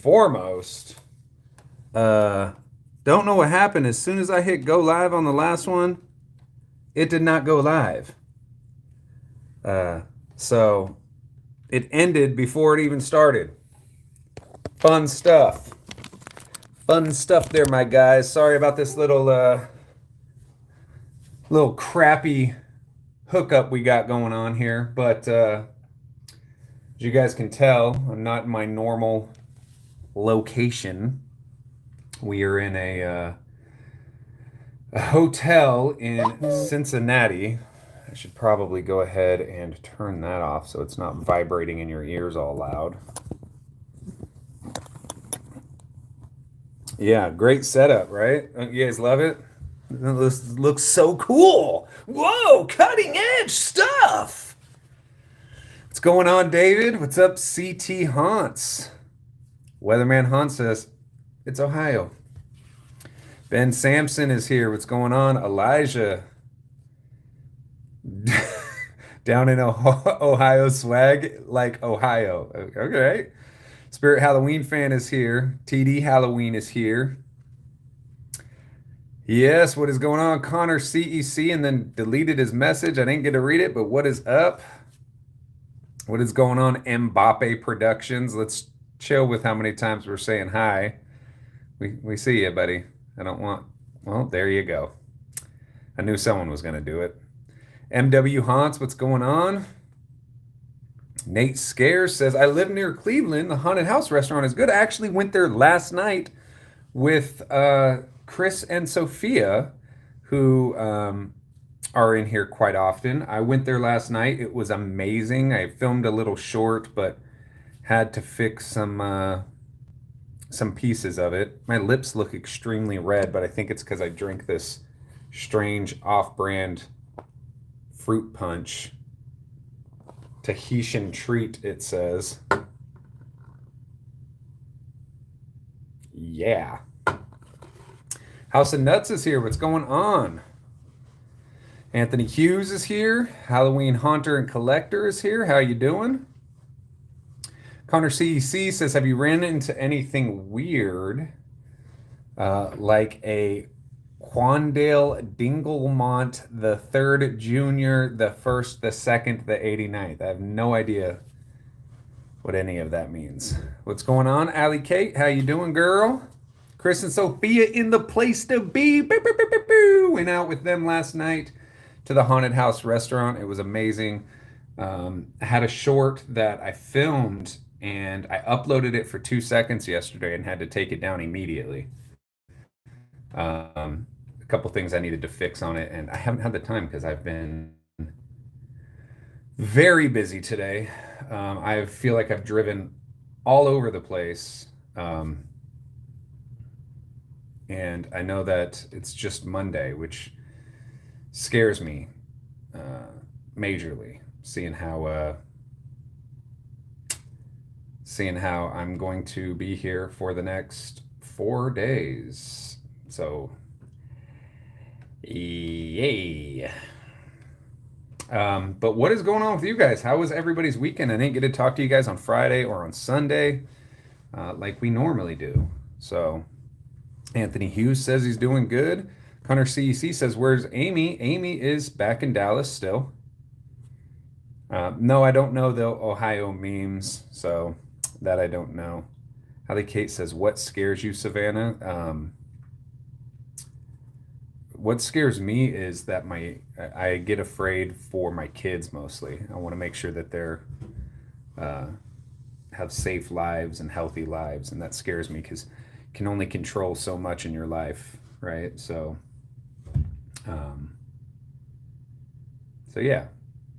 foremost, don't know what happened. As soon as I hit go live on the last one, it did not go live. Uh, so it ended before it even started. Fun stuff. Fun stuff there, my guys. Sorry about this little crappy hookup we got going on here, but as you guys can tell, I'm not in my normal location. We are in a hotel in Cincinnati. I should probably go ahead and turn that off so it's not vibrating in your ears all loud. Yeah, great setup, right? You guys love it? This looks so cool. Whoa, cutting edge stuff. What's going on, David? What's up, CT Haunts? Weatherman Hunt says, it's Ohio. Ben Sampson is here. What's going on? Elijah. Down in Ohio swag like Ohio. Okay. Spirit Halloween fan is here. TD Halloween is here. Yes, what is going on? Connor CEC and then deleted his message. I didn't get to read it, but what is up? What is going on, Mbappe Productions? Let's chill with how many times we're saying hi. We see you, buddy. I don't want. Well, there you go. I knew someone was going to do it. MW Haunts, what's going on? Nate Scares says, I live near Cleveland. The haunted house restaurant is good. I actually went there last night with Chris and Sophia, who are in here quite often. I went there last night. It was amazing. I filmed a little short, but had to fix some pieces of it. My lips look extremely red, but I think it's because I drink this strange off-brand fruit punch. Tahitian treat, it says. Yeah. House of Nuts is here. What's going on? Anthony Hughes is here. Halloween Haunter and Collector is here. How you doing? Connor CEC says, have you ran into anything weird? Like a Quandale Dinglemont, the third junior, the first, the second, the 89th. I have no idea what any of that means. What's going on, Allie Kate? How you doing, girl? Chris and Sophia in the place to be. Boo, boo, boo, boo, boo. Went out with them last night to the haunted house restaurant. It was amazing. I had a short that I filmed and I uploaded it for 2 seconds yesterday and had to take it down immediately. A couple things I needed to fix on it, and I haven't had the time because I've been very busy today. I feel like I've driven all over the place. And I know that it's just Monday, which scares me majorly, seeing how I'm going to be here for the next 4 days. So, yay. But what is going on with you guys? How was everybody's weekend? I didn't get to talk to you guys on Friday or on Sunday like we normally do. So, Anthony Hughes says he's doing good. Connor CEC says, where's Amy? Amy is back in Dallas still. No, I don't know the Ohio memes, so that I don't know. Hallie Kate says, what scares you, Savannah? What scares me is that I get afraid for my kids mostly. I want to make sure that they're have safe lives and healthy lives, and that scares me because you can only control so much in your life, right? So yeah,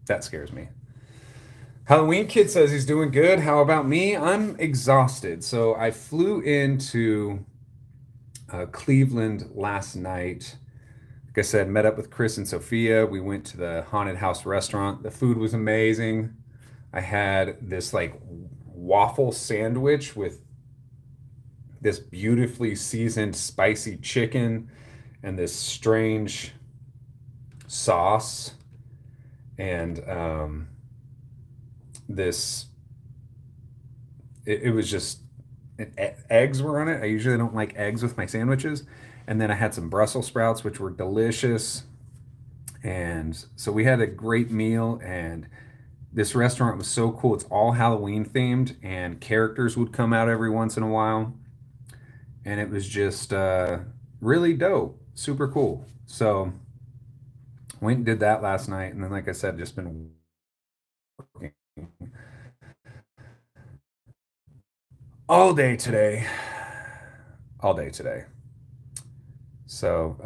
that scares me. Halloween Kid says he's doing good. How about me? I'm exhausted. So I flew into Cleveland last night. Like I said, met up with Chris and Sophia. We went to the haunted house restaurant. The food was amazing. I had this like waffle sandwich with this beautifully seasoned spicy chicken and this strange sauce and it was just eggs were on it. I usually don't like eggs with my sandwiches. And then I had some Brussels sprouts, which were delicious. And so we had a great meal. And this restaurant was so cool. It's all Halloween themed, and characters would come out every once in a while. And it was just really dope, super cool. So went and did that last night. And then, like I said, just been working all day today. All day today. So,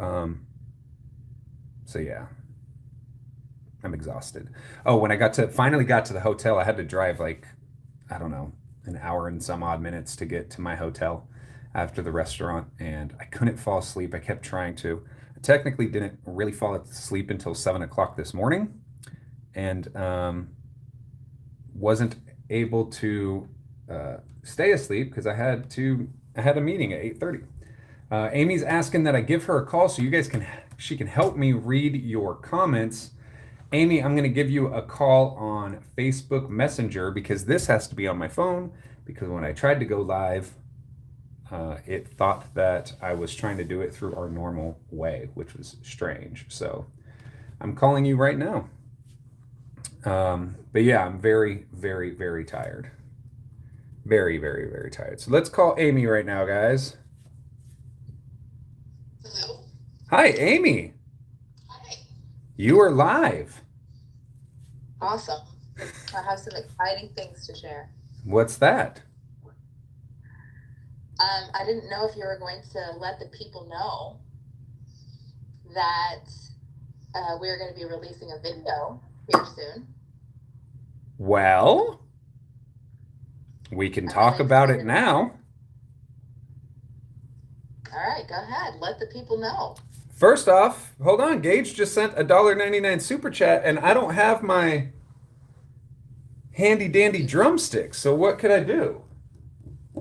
so yeah, I'm exhausted. Oh, when I finally got to the hotel, I had to drive like, I don't know, an hour and some odd minutes to get to my hotel after the restaurant, and I couldn't fall asleep. I kept trying to. I technically didn't really fall asleep until 7 o'clock this morning, and wasn't able to stay asleep because I had a meeting at 8:30. Amy's asking that I give her a call so she can help me read your comments. Amy, I'm going to give you a call on Facebook Messenger because this has to be on my phone, because when I tried to go live, it thought that I was trying to do it through our normal way, which was strange. So I'm calling you right now. But yeah, I'm very, very, very tired. Very, very, very tired. So let's call Amy right now, guys. Hello. Hi, Amy. Hi. You are live. Awesome. I have some exciting things to share. What's that? I didn't know if you were going to let the people know that we are going to be releasing a video here soon. Well, we can I'm really talk about it excited. now. All right, go ahead. Let the people know. First off, hold on. Gage just sent a $1.99 super chat, and I don't have my handy dandy drumsticks. So what could I do?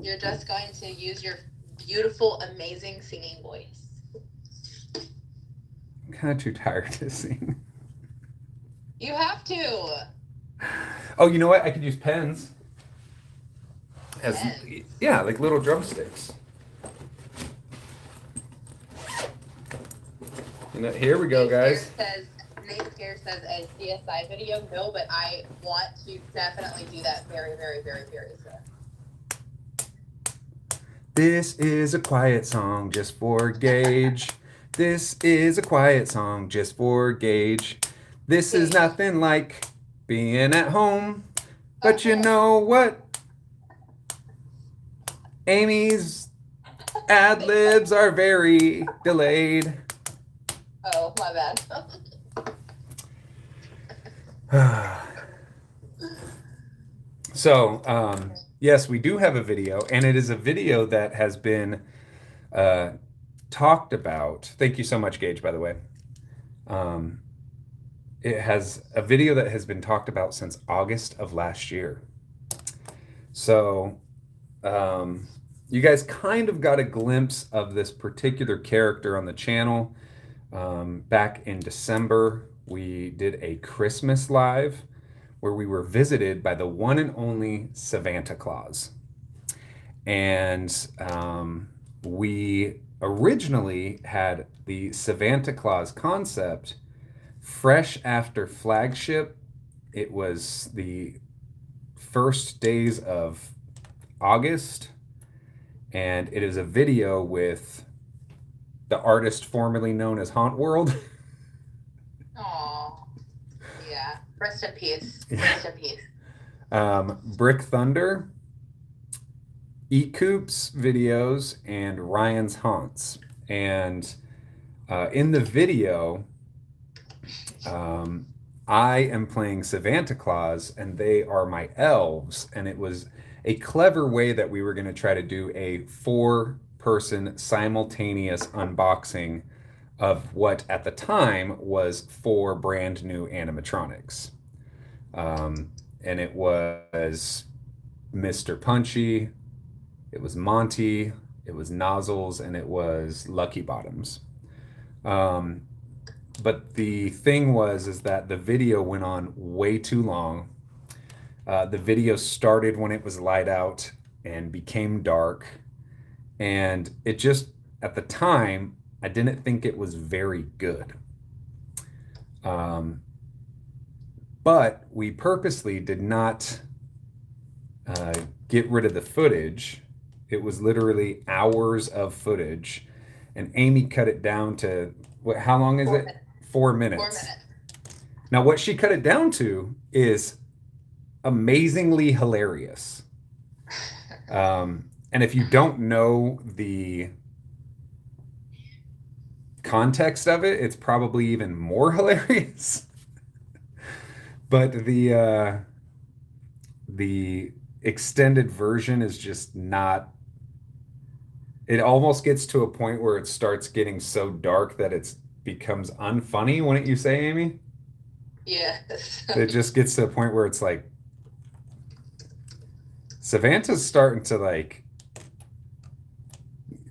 You're just going to use your beautiful, amazing singing voice. I'm kind of too tired to sing. You have to. Oh, you know what? I could use pens as, Yes. yeah, like little drumsticks. And here we go, Nate Scare guys. says Nate Scare says a CSI video. No, but I want to definitely do that very, very, very, very soon. This is a quiet song just for Gage. This is a quiet song just for Gage. This is nothing like being at home. But you know what? Amy's ad libs are very delayed. Oh, my bad. So, yes, we do have a video, and it is a video that has been uh, talked about. Thank you so much, Gage, by the way. Um, it has a video that has been talked about since August of last year. So, you guys kind of got a glimpse of this particular character on the channel. Back in December, we did a Christmas live where we were visited by the one and only Santa Claus. And we originally had the Santa Claus concept fresh after Flagship. It was the first days of August, and it is a video with the artist formerly known as Haunt World. Oh, yeah. Rest in peace. Rest in peace. Brick Thunder, Eat Coops videos, and Ryan's Haunts. And in the video, I am playing Santa Claus, and they are my elves. And it was a clever way that we were going to try to do a four-person simultaneous unboxing of what at the time was four brand new animatronics. And it was Mr. Punchy, it was Monty, it was Nozzles, and it was Lucky Bottoms. But the thing is that the video went on way too long. The video started when it was light out, and became dark. And it just, at the time, I didn't think it was very good. But we purposely did not get rid of the footage. It was literally hours of footage. And Amy cut it down to, what? How long is 4 minutes. 4 minutes. 4 minutes. Now, what she cut it down to is amazingly hilarious. And if you don't know the context of it, it's probably even more hilarious. But the extended version is just not. It almost gets to a point where it starts getting so dark that it becomes unfunny, wouldn't you say, Amy? Yes. It just gets to a point where it's like Savannah's starting to like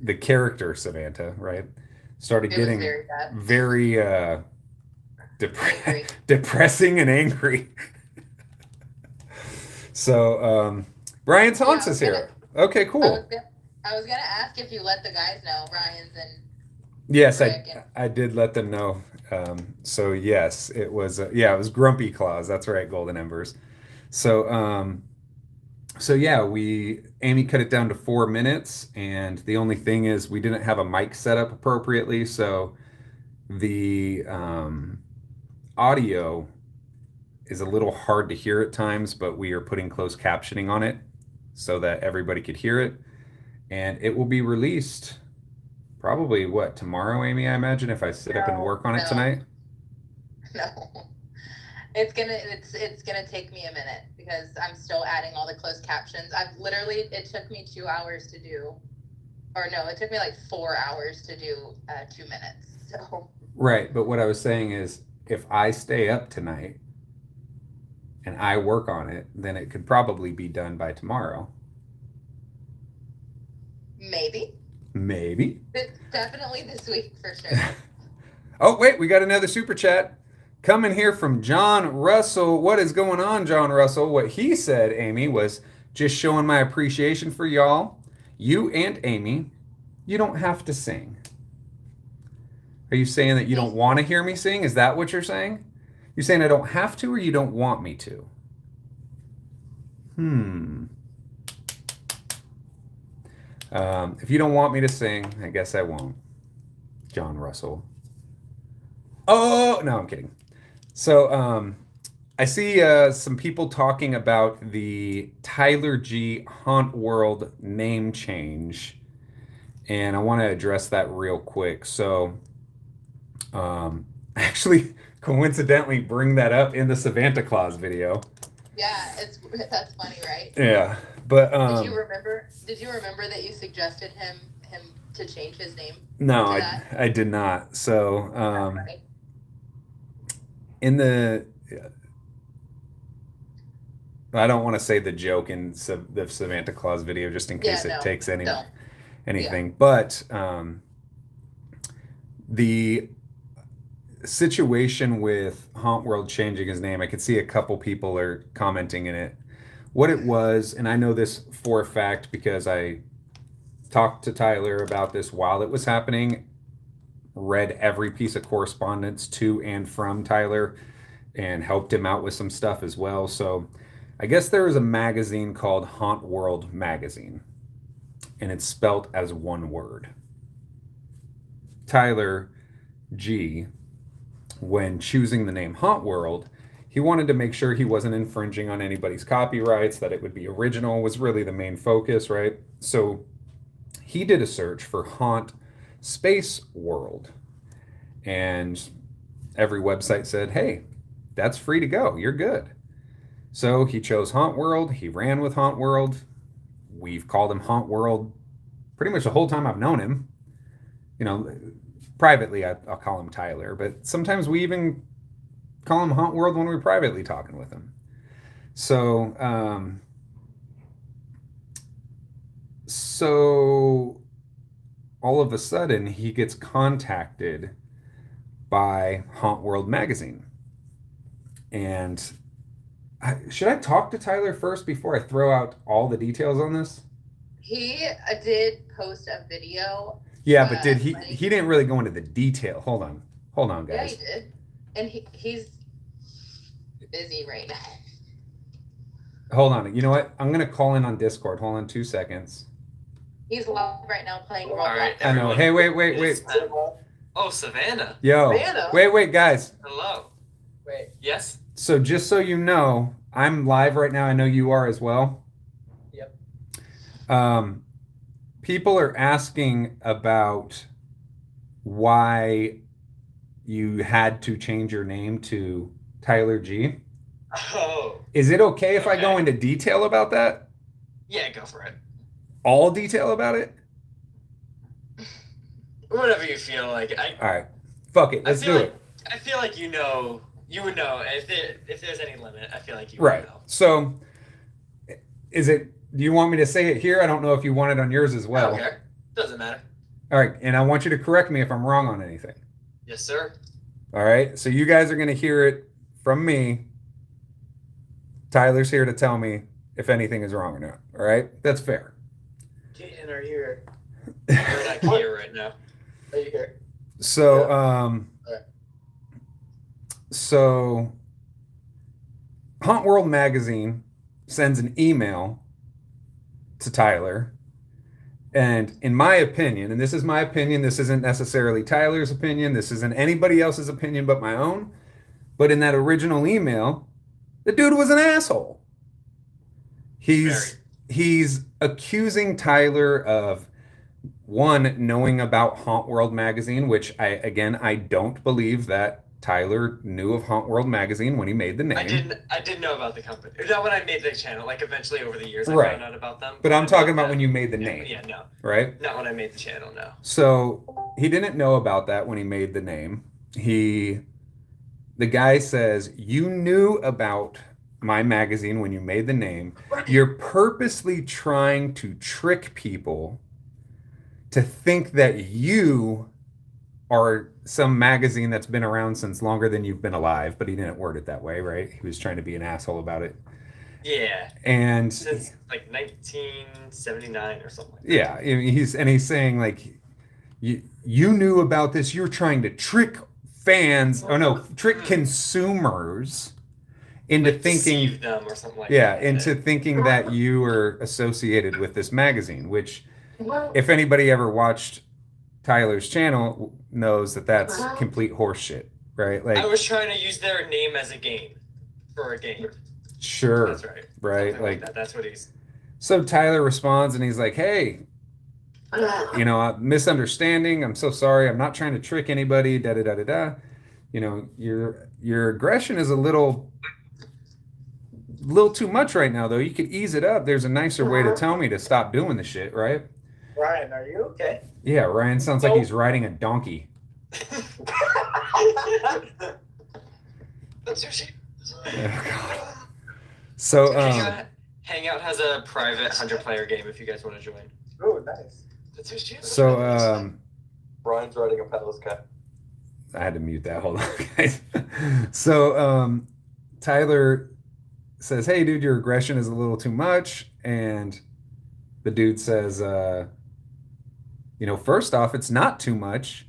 the character Savannah, right? Started It was getting very bad. very Angry. depressing and angry. So Brian Tons is here. Okay, I cool. was gonna ask if you let the guys know, Ryan's and Yes, Rick and I did let them know. So yes, it was it was Grumpy Claws. That's right, Golden Embers. So so yeah, we Amy cut it down to 4 minutes, and the only thing is we didn't have a mic set up appropriately, so the audio is a little hard to hear at times, but we are putting closed captioning on it so that everybody could hear it, and it will be released probably what, tomorrow, Amy, I imagine, if I sit up and work on it tonight. No. It's gonna take me a minute because I'm still adding all the closed captions. It took me 2 hours to do, or no, it took me like 4 hours to do 2 minutes. So Right, but what I was saying is if I stay up tonight and I work on it, then it could probably be done by tomorrow. maybe. It's definitely this week for sure. Oh, wait, we got another super chat coming here from John Russell. What is going on, John Russell? What he said, Amy, was just showing my appreciation for y'all. You and Amy, you don't have to sing. Are you saying that you don't want to hear me sing? Is that what you're saying? You're saying I don't have to, or you don't want me to? If you don't want me to sing, I guess I won't. John Russell. Oh, no, I'm kidding. So I see some people talking about the Tyler G Haunt World name change, and I want to address that real quick. So actually, coincidentally, bring that up in the Santa Claus video. Yeah, that's funny, right? Yeah, but Did you remember that you suggested him to change his name? No, I did not. So in the I don't want to say the joke in the Santa Claus video just in case it takes anything. Yeah. But the situation with Haunt World changing his name, I could see a couple people are commenting in it. What it was, and I know this for a fact because I talked to Tyler about this while it was happening, read every piece of correspondence to and from Tyler, and helped him out with some stuff as well. So I guess there is a magazine called Haunt World Magazine, and it's spelt as one word. Tyler G, when choosing the name Haunt World, he wanted to make sure he wasn't infringing on anybody's copyrights, that it would be original was really the main focus, right? So he did a search for Haunt Space World, and every website said, hey, that's free to go, you're good. So he chose Haunt World, he ran with Haunt World. We've called him Haunt World pretty much the whole time I've known him. You know, privately I'll call him Tyler, but sometimes we even call him Haunt World when we're privately talking with him. So all of a sudden he gets contacted by Haunt World magazine. And should I talk to Tyler first before I throw out all the details on this? He did post a video. Yeah, but did he didn't really go into the detail. Hold on, Yeah, guys. he did. And he's busy right now. Hold on. You know what? I'm gonna call in on Discord. Hold on 2 seconds. He's live right now playing Roblox. All right, I know. Hey, wait. Oh, Savannah. Yo. Savannah? Wait, guys. Hello. Wait. Yes. So just so you know, I'm live right now. I know you are as well. Yep. People are asking about why you had to change your name to Tyler G. Oh. Is it okay if I go Okay. into detail about that? Yeah, go for it. All detail about it? Whatever you feel like. All right. Fuck it. Let's do it. I feel like you would know if there's any limit. I feel like you Right. would know. So, do you want me to say it here? I don't know if you want it on yours as well. Okay. Doesn't matter. All right. And I want you to correct me if I'm wrong on anything. Yes, sir. All right. So you guys are going to hear it from me. Tyler's here to tell me if anything is wrong or not. All right. That's fair. Jaden, are you here? We're not here right now. Are you here? So, Okay. so Hunt World Magazine sends an email to Tyler. And in my opinion, and this is my opinion, this isn't necessarily Tyler's opinion, this isn't anybody else's opinion but my own. But in that original email, the dude was an asshole. He's accusing Tyler of, one, knowing about Haunt World magazine, which I don't believe that Tyler knew of Haunt World magazine when he made the name. I didn't know about the company. Not when I made the channel. Like eventually over the years, I Right. found out about them. But I'm talking about when you made the Yeah, name, yeah, no, right? not when I made the channel. No. So he didn't know about that when he made the name. The guy says, you knew about my magazine when you made the name. You're purposely trying to trick people to think that you are some magazine that's been around since longer than you've been alive, but he didn't word it that way, right? He was trying to be an asshole about it. Yeah. And Since like 1979 or something. Like that. yeah, he's saying like you knew about this. You're trying to trick fans, trick consumers into Like thinking deceive them or something like yeah, that. into thinking that you were associated with this magazine, which if anybody ever watched Tyler's channel knows that that's complete horseshit, right? Like I was trying to use their name as a game for a game. sure, That's right. right? Something like that. That's what he's. So Tyler responds and he's like, "Hey, misunderstanding. I'm so sorry. I'm not trying to trick anybody. Da da da da da. Your aggression is a little too much right now, though. You could ease it up. There's a nicer way to tell me to stop doing the shit, right?" Ryan, are you okay? Yeah, Ryan sounds like he's riding a donkey. That's your shit. Oh, God. So, Hangout has a private 100-player game if you guys want to join. Oh, nice. That's your shit. Ryan's riding a pedal's cat. I had to mute that. Hold on, guys. So, Tyler says, "Hey, dude, your aggression is a little too much," and the dude says, first off, it's not too much.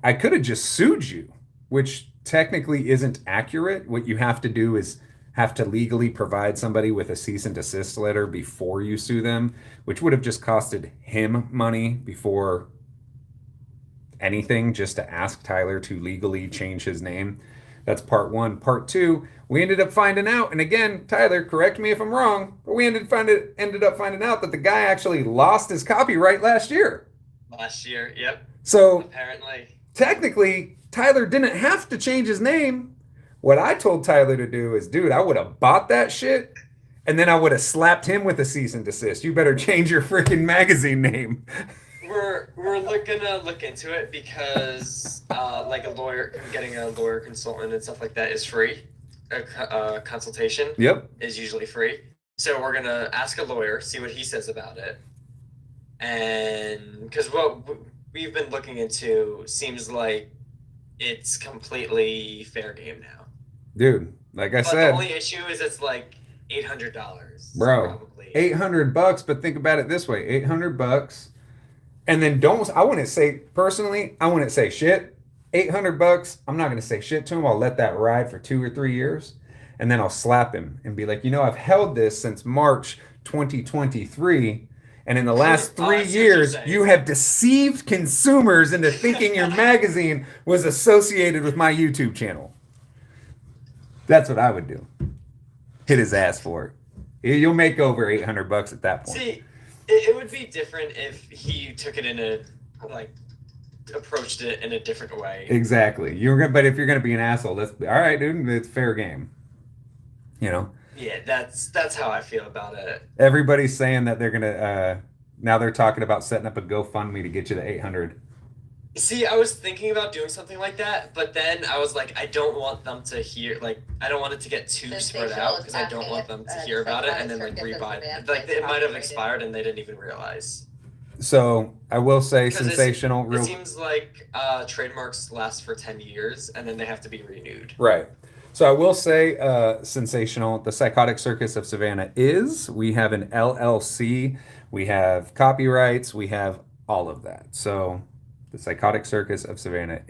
I could have just sued you, which technically isn't accurate. What you have to do is have to legally provide somebody with a cease and desist letter before you sue them, which would have just costed him money before anything, just to ask Tyler to legally change his name. That's part one. Part two, we ended up finding out, and again, Tyler, correct me if I'm wrong, but we ended up finding out that the guy actually lost his copyright last year. Last year, yep. So Apparently. technically, Tyler didn't have to change his name. What I told Tyler to do is, dude, I would have bought that shit, and then I would have slapped him with a cease and desist. You better change your freaking magazine name. We're gonna look into it because like getting a lawyer consultant and stuff like that is free. A consultation is usually free. So we're gonna ask a lawyer, see what he says about it, and because what we've been looking into seems like it's completely fair game now. Dude, like I But said, the only issue is it's like $800. Bro, Probably. $800, but think about it this way, $800. And then I wouldn't say, personally, I wouldn't say shit. $800, I'm not going to say shit to him. I'll let that ride for 2 or 3 years. And then I'll slap him and be like, I've held this since March 2023. And in the last 3 years, you have deceived consumers into thinking your magazine was associated with my YouTube channel. That's what I would do. Hit his ass for it. You'll make over $800 at that point. See, it would be different if he took it approached it in a different way. Exactly. But if you're gonna be an asshole, all right, dude. It's fair game. Yeah, that's how I feel about it. Everybody's saying that they're gonna. Now they're talking about setting up a GoFundMe to get you to 800. See, I was thinking about doing something like that, but then I was like, I don't want them to hear, I don't want it to get too spread out because I don't want them to hear about it and then rebuy it. It might have expired and they didn't even realize. So I will say sensational. It seems like trademarks last for 10 years and then they have to be renewed. Right. So I will say sensational. The Psychotic Circus of Savannah we have an LLC, we have copyrights, we have all of that. So the Psychotic Circus of Savannah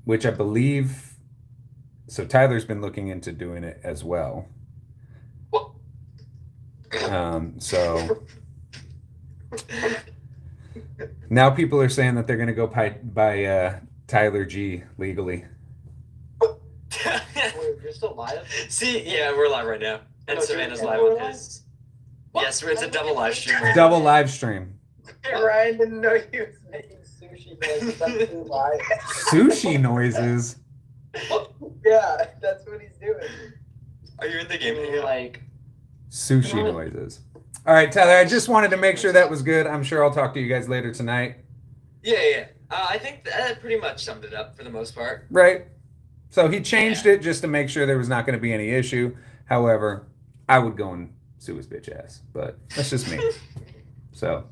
which I believe, so Tyler's been looking into doing it as well. So now people are saying that they're going to go buy Tyler G legally. Wait, you're still live? See, yeah, we're live right now. And Savannah's live on his. Yes, it's a double live stream. Double live stream. Ryan didn't know he was making sushi noises. That's too live. Sushi noises? Yeah, that's what he's doing. Are you in the game? Sushi noises. All right, Tyler, I just wanted to make sure that was good. I'm sure I'll talk to you guys later tonight. Yeah. I think that pretty much summed it up for the most part. Right. So he changed it just to make sure there was not going to be any issue. However, I would go and sue his bitch ass, but that's just me. So,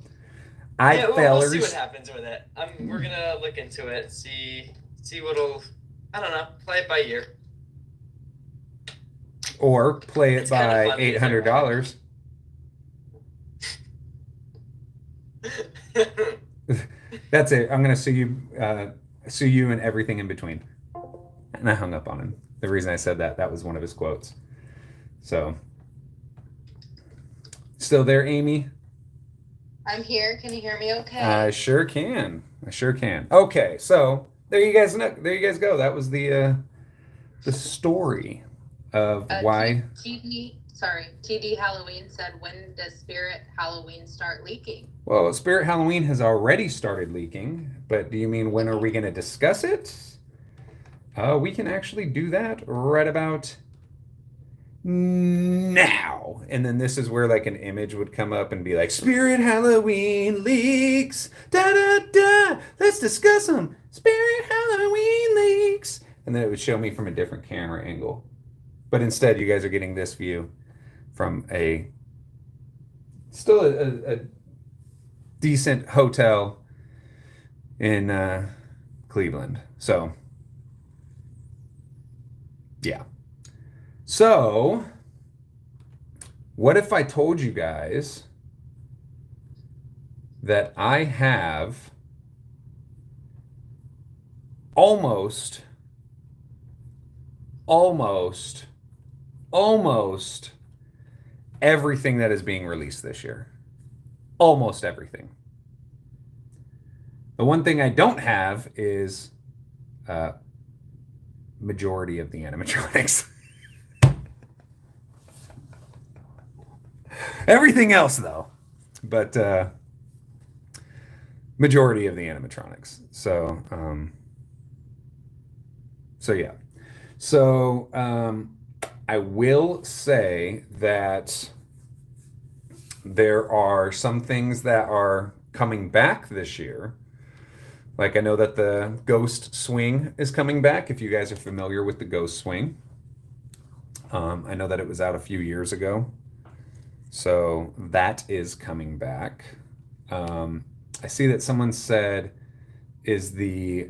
we'll see what happens with it. We're gonna look into it, see what'll, I don't know, play it by ear. Or play it by $800. That's it. I'm gonna sue you and everything in between. And I hung up on him. The reason I said that was one of his quotes. So, still there, Amy? I'm here. Can you hear me okay? I sure can. Okay, so there you guys go. That was the story of why. TD Halloween said, when does Spirit Halloween start leaking? Well, Spirit Halloween has already started leaking, but do you mean when are we going to discuss it? We can actually do that right about now. And then this is where an image would come up and be like, Spirit Halloween leaks, da da da, let's discuss them. Spirit Halloween leaks. And then it would show me from a different camera angle. But instead, you guys are getting this view from still a decent hotel in Cleveland. So, yeah. So, what if I told you guys that I have almost everything that is being released this year? Almost everything. The one thing I don't have is majority of the animatronics. Everything else, though. But majority of the animatronics. So, yeah. So, I will say that there are some things that are coming back this year. Like, I know that the Ghost Swing is coming back, if you guys are familiar with the Ghost Swing. I know that it was out a few years ago. So that is coming back. I see that someone said, is the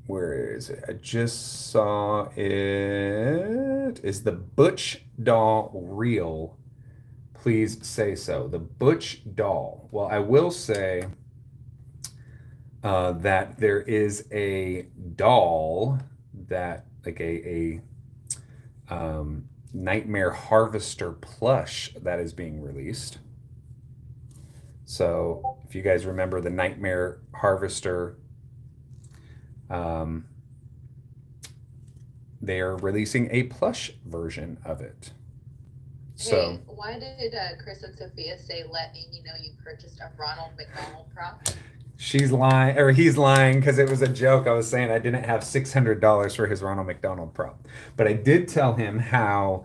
where is it? I just saw it. Is the Butch doll real? Please say so. The Butch doll. Well, I will say that there is a doll that, like a Nightmare Harvester plush that is being released. So if you guys remember the Nightmare Harvester, they are releasing a plush version of it. So Hey, why did Chris and Sophia say, let Amy know you purchased a Ronald McDonald prop? she's lying, or he's lying, because it was a joke. I was saying I didn't have $600 for his Ronald McDonald prop, but I did tell him how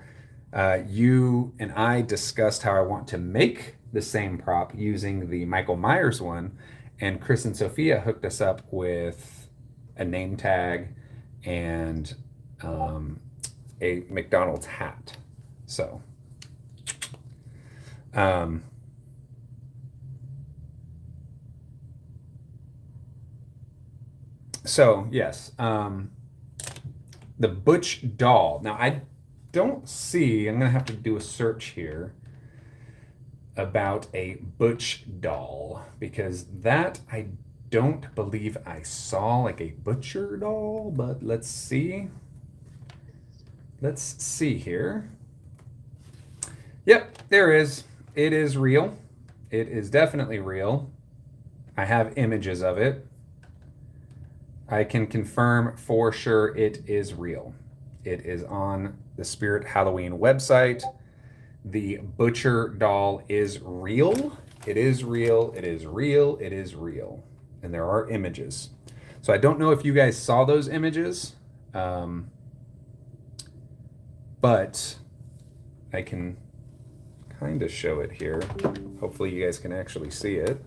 you and I discussed how I want to make the same prop using the Michael Myers one, and Chris and Sophia hooked us up with a name tag and a McDonald's hat. So yes, the Butch doll. Now I don't see, I'm gonna have to do a search here about a Butch doll, because that I don't believe I saw, like a butcher doll, but let's see. Let's see here. Yep, there is. It is real. It is definitely real. I have images of it. I can confirm for sure it is real. It is on the Spirit Halloween website. The Butcher doll is real. It is real. It is real. It is real. And there are images. So I don't know if you guys saw those images, but I can kind of show it here. Hopefully you guys can actually see it.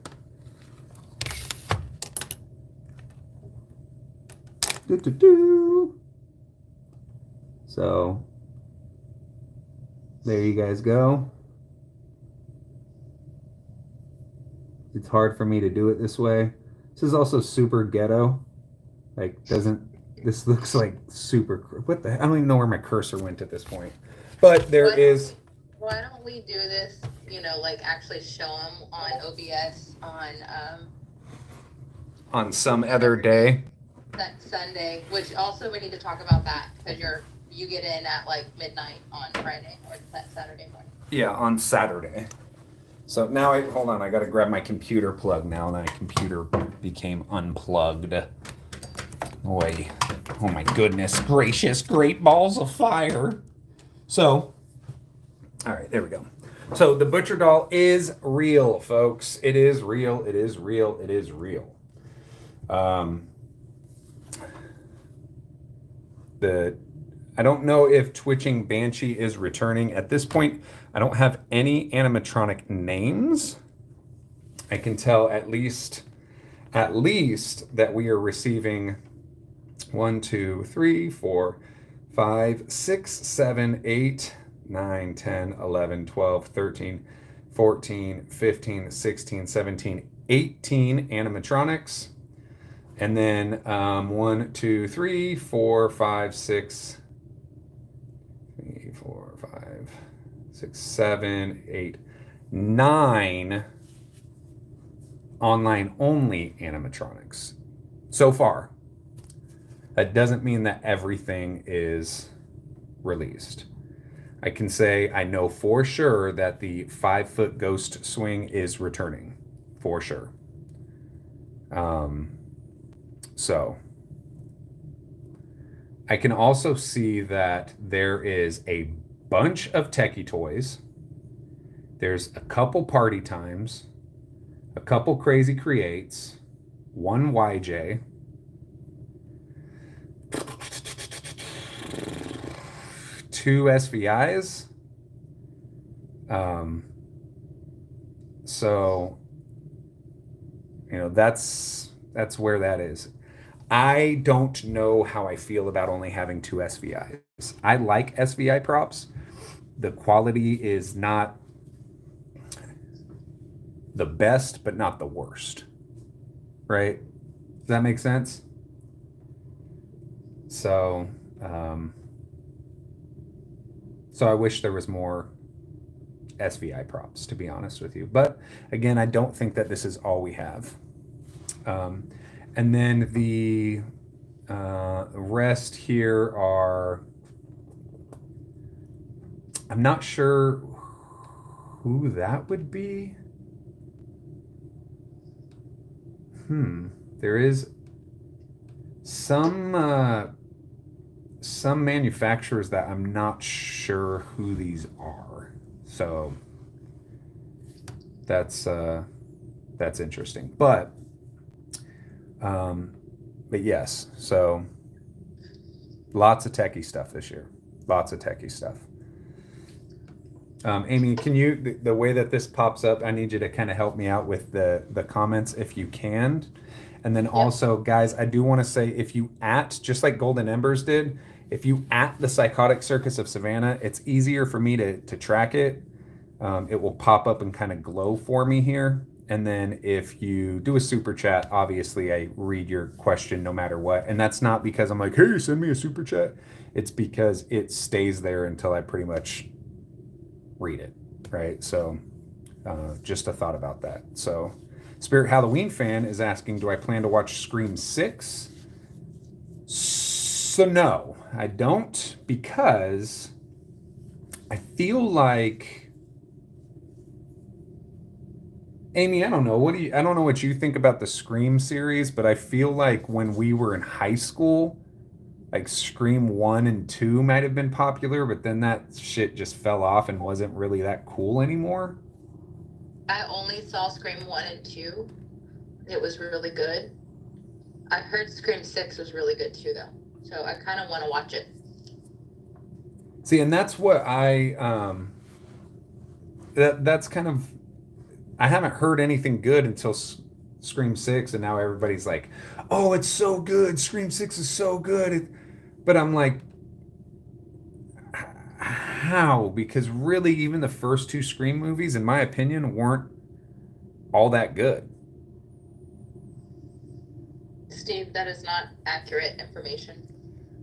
So there you guys go. It's hard for me to do it this way. This is also super ghetto. Like, this looks like super, what the, I don't even know where my cursor went at this point. But there is. Why don't we do this, like actually show them on OBS on some other day? That Sunday, which also we need to talk about that, because you get in at like midnight on Friday or that Saturday morning. Yeah, on Saturday. So now hold on, I gotta grab my computer plug now. My computer became unplugged. Boy, oh my goodness gracious, great balls of fire. So, all right, there we go. So the Butcher doll is real, folks. It is real, it is real, it is real. I don't know if Twitching Banshee is returning. At this point, I don't have any animatronic names. I can tell at least that we are receiving 1, 2, 3, 4, 5, 6, 7, 8, 9, 10, 11, 12, 13, 14, 15, 16, 17, 18 animatronics. And then 1, 2, 3, 4, 5, 6, 3, 4, 5, 6, 7, 8, 9 online only animatronics so far. That doesn't mean that everything is released. I can say I know for sure that the 5-foot ghost swing is returning, for sure. So I can also see that there is a bunch of Techie toys. There's a couple Party Times, a couple Crazy Creates, 1 YJ, 2 SVIs. So, that's where that is. I don't know how I feel about only having 2 SVIs. I like SVI props. The quality is not the best, but not the worst. Right? Does that make sense? So, so I wish there was more SVI props, to be honest with you. But again, I don't think that this is all we have. And then the rest here are, I'm not sure who that would be. There is some manufacturers that I'm not sure who these are. So that's interesting. But yes, so lots of techie stuff this year. Lots of techie stuff. Amy, can you, the way that this pops up, I need you to kind of help me out with the comments if you can. And then also, guys, I do want to say, if you just like Golden Embers did, if you the Psychotic Circus of Savannah, it's easier for me to track it. It will pop up and kind of glow for me here. And then if you do a super chat, obviously I read your question no matter what. And that's not because I'm like, hey, send me a super chat. It's because it stays there until I pretty much read it, right? So just a thought about that. So Spirit Halloween fan is asking, do I plan to watch Scream 6? So no, I don't, because I feel like, Amy, I don't know. I don't know what you think about the Scream series, but I feel like when we were in high school, like Scream 1 and 2 might have been popular, but then that shit just fell off and wasn't really that cool anymore. I only saw Scream 1 and 2. It was really good. I heard Scream 6 was really good too, though. So I kind of want to watch it. See, and that's what that's kind of, I haven't heard anything good until Scream 6, and now everybody's like, oh, it's so good. Scream 6 is so good. But I'm like, how? Because really, even the first two Scream movies, in my opinion, weren't all that good. Steve, that is not accurate information.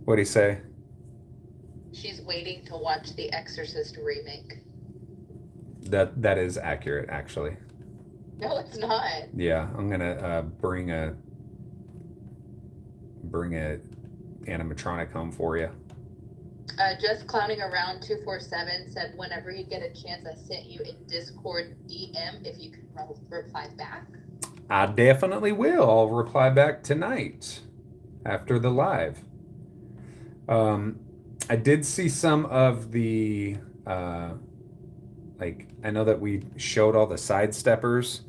What'd he say? She's waiting to watch The Exorcist remake. That is accurate, actually. No, it's not. Yeah, I'm gonna bring a animatronic home for you. Just clowning around 247 said, whenever you get a chance, I sent you a Discord DM if you can reply back. I definitely will. I'll reply back tonight after the live. I did see some of the like, I know that we showed all the sidesteppers.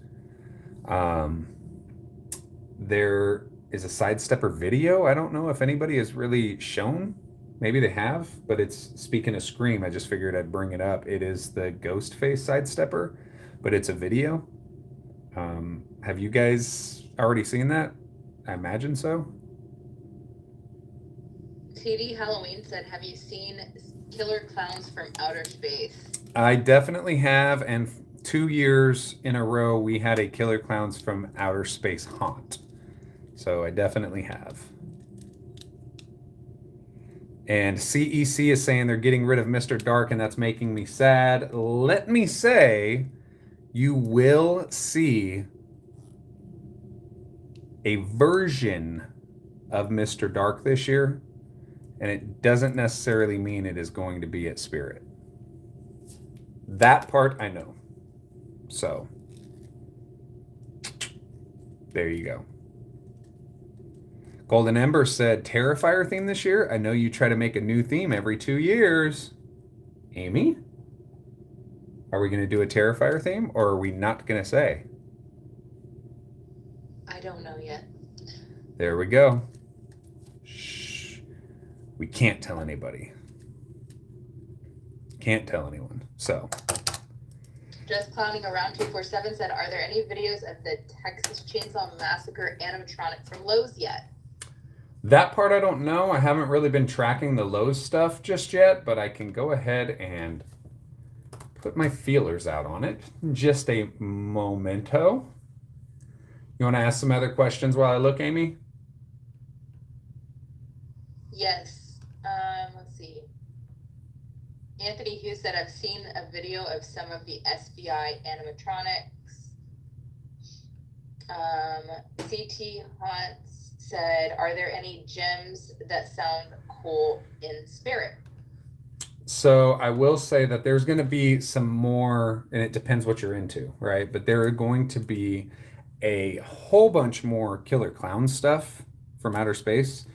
There is a sidestepper video. I don't know if anybody has really shown. Maybe they have, but it's, speaking of Scream, I just figured I'd bring it up. It is the Ghostface sidestepper, but it's a video. Have you guys already seen that? I imagine so. TD Halloween said, have you seen Killer Clowns from Outer Space? I definitely have, and 2 years in a row we had a Killer Clowns from Outer Space haunt. So I definitely have. And CEC is saying they're getting rid of Mr. Dark, and that's making me sad. Let me say, you will see a version of Mr. Dark this year, and it doesn't necessarily mean it is going to be at Spirit. That part I know. So there you go. Golden Ember said, Terrifier theme this year? I know you try to make a new theme every 2 years. Amy? Are we going to do a Terrifier theme, or are we not going to say? I don't know yet. There we go. Shh. We can't tell anybody. Can't tell anyone. So. Just clowning around 247 said, are there any videos of the Texas Chainsaw Massacre animatronic from Lowe's yet? That part I don't know. I haven't really been tracking the Lowe's stuff just yet, but I can go ahead and put my feelers out on it. Just a momento. You want to ask some other questions while I look, Amy? Yes. Let's see. Anthony Hughes said, I've seen a video of some of the SBI animatronics. CT Hunts said, are there any gems that sound cool in spirit? So I will say that there's going to be some more, and it depends what you're into, right? But there are going to be a whole bunch more Killer Clown stuff from outer space.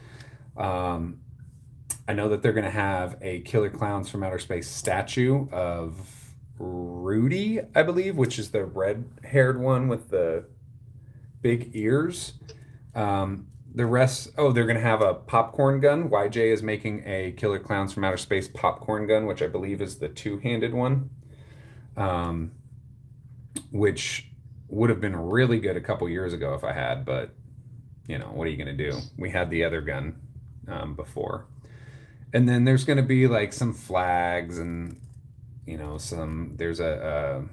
I know that they're going to have a Killer Clowns from Outer Space statue of Rudy, I believe, which is the red-haired one with the big ears. The rest, oh, they're going to have a popcorn gun. YJ is making a Killer Clowns from Outer Space popcorn gun, which I believe is the two-handed one, which would have been really good a couple years ago if I had, but, you know, what are you going to do? We had the other gun before. And then there's going to be like some flags and, you know, there's they're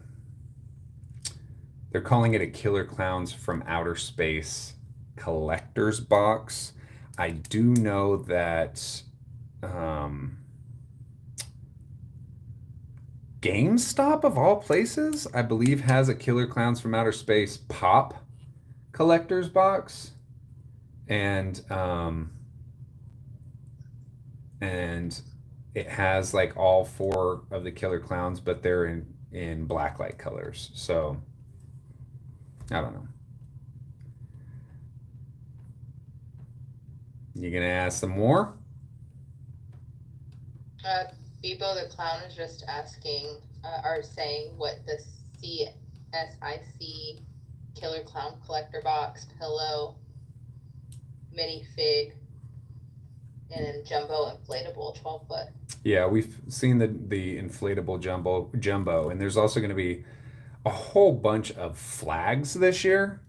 calling it a Killer Clowns from Outer Space collector's box. I do know that GameStop of all places, I believe, has a Killer Clowns from Outer Space pop collector's box. And it has like all 4 of the Killer Clowns, but they're in blacklight colors. So I don't know. You gonna ask some more? Bebo the Clown is just asking, or saying what the CSIC Killer Clown collector box, pillow, mini fig, and then jumbo inflatable 12-foot. Yeah, we've seen the inflatable jumbo, and there's also going to be a whole bunch of flags this year,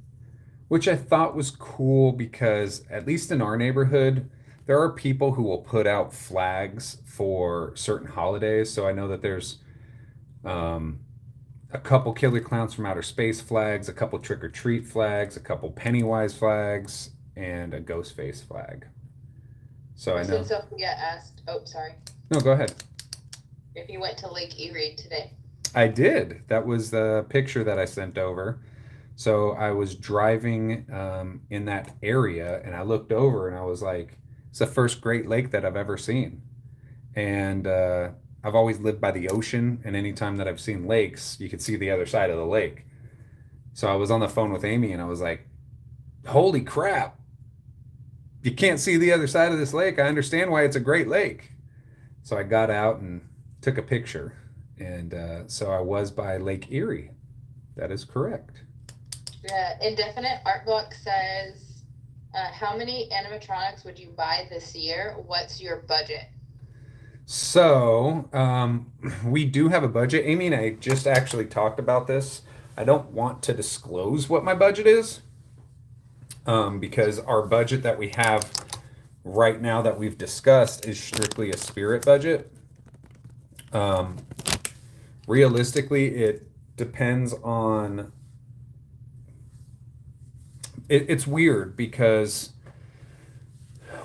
which I thought was cool because at least in our neighborhood, there are people who will put out flags for certain holidays. So I know that there's a couple Killer Clowns from Outer Space flags, a couple Trick or Treat flags, a couple Pennywise flags, and a Ghostface flag. So I know. Since Sophia asked, oh, sorry. No, go ahead. If you went to Lake Erie today. I did. That was the picture that I sent over. So I was driving in that area and I looked over and I was like, it's the first Great Lake that I've ever seen. And I've always lived by the ocean, and anytime that I've seen lakes, you could see the other side of the lake. So I was on the phone with Amy and I was like, holy crap. You can't see the other side of this lake. I understand why it's a Great Lake. So I got out and took a picture. And so I was by Lake Erie. That is correct. Indefinite Art Block says, how many animatronics would you buy this year? What's your budget? So we do have a budget. Amy and I just actually talked about this. I don't want to disclose what my budget is because our budget that we have right now that we've discussed is strictly a spirit budget. Realistically, it depends on... It's weird because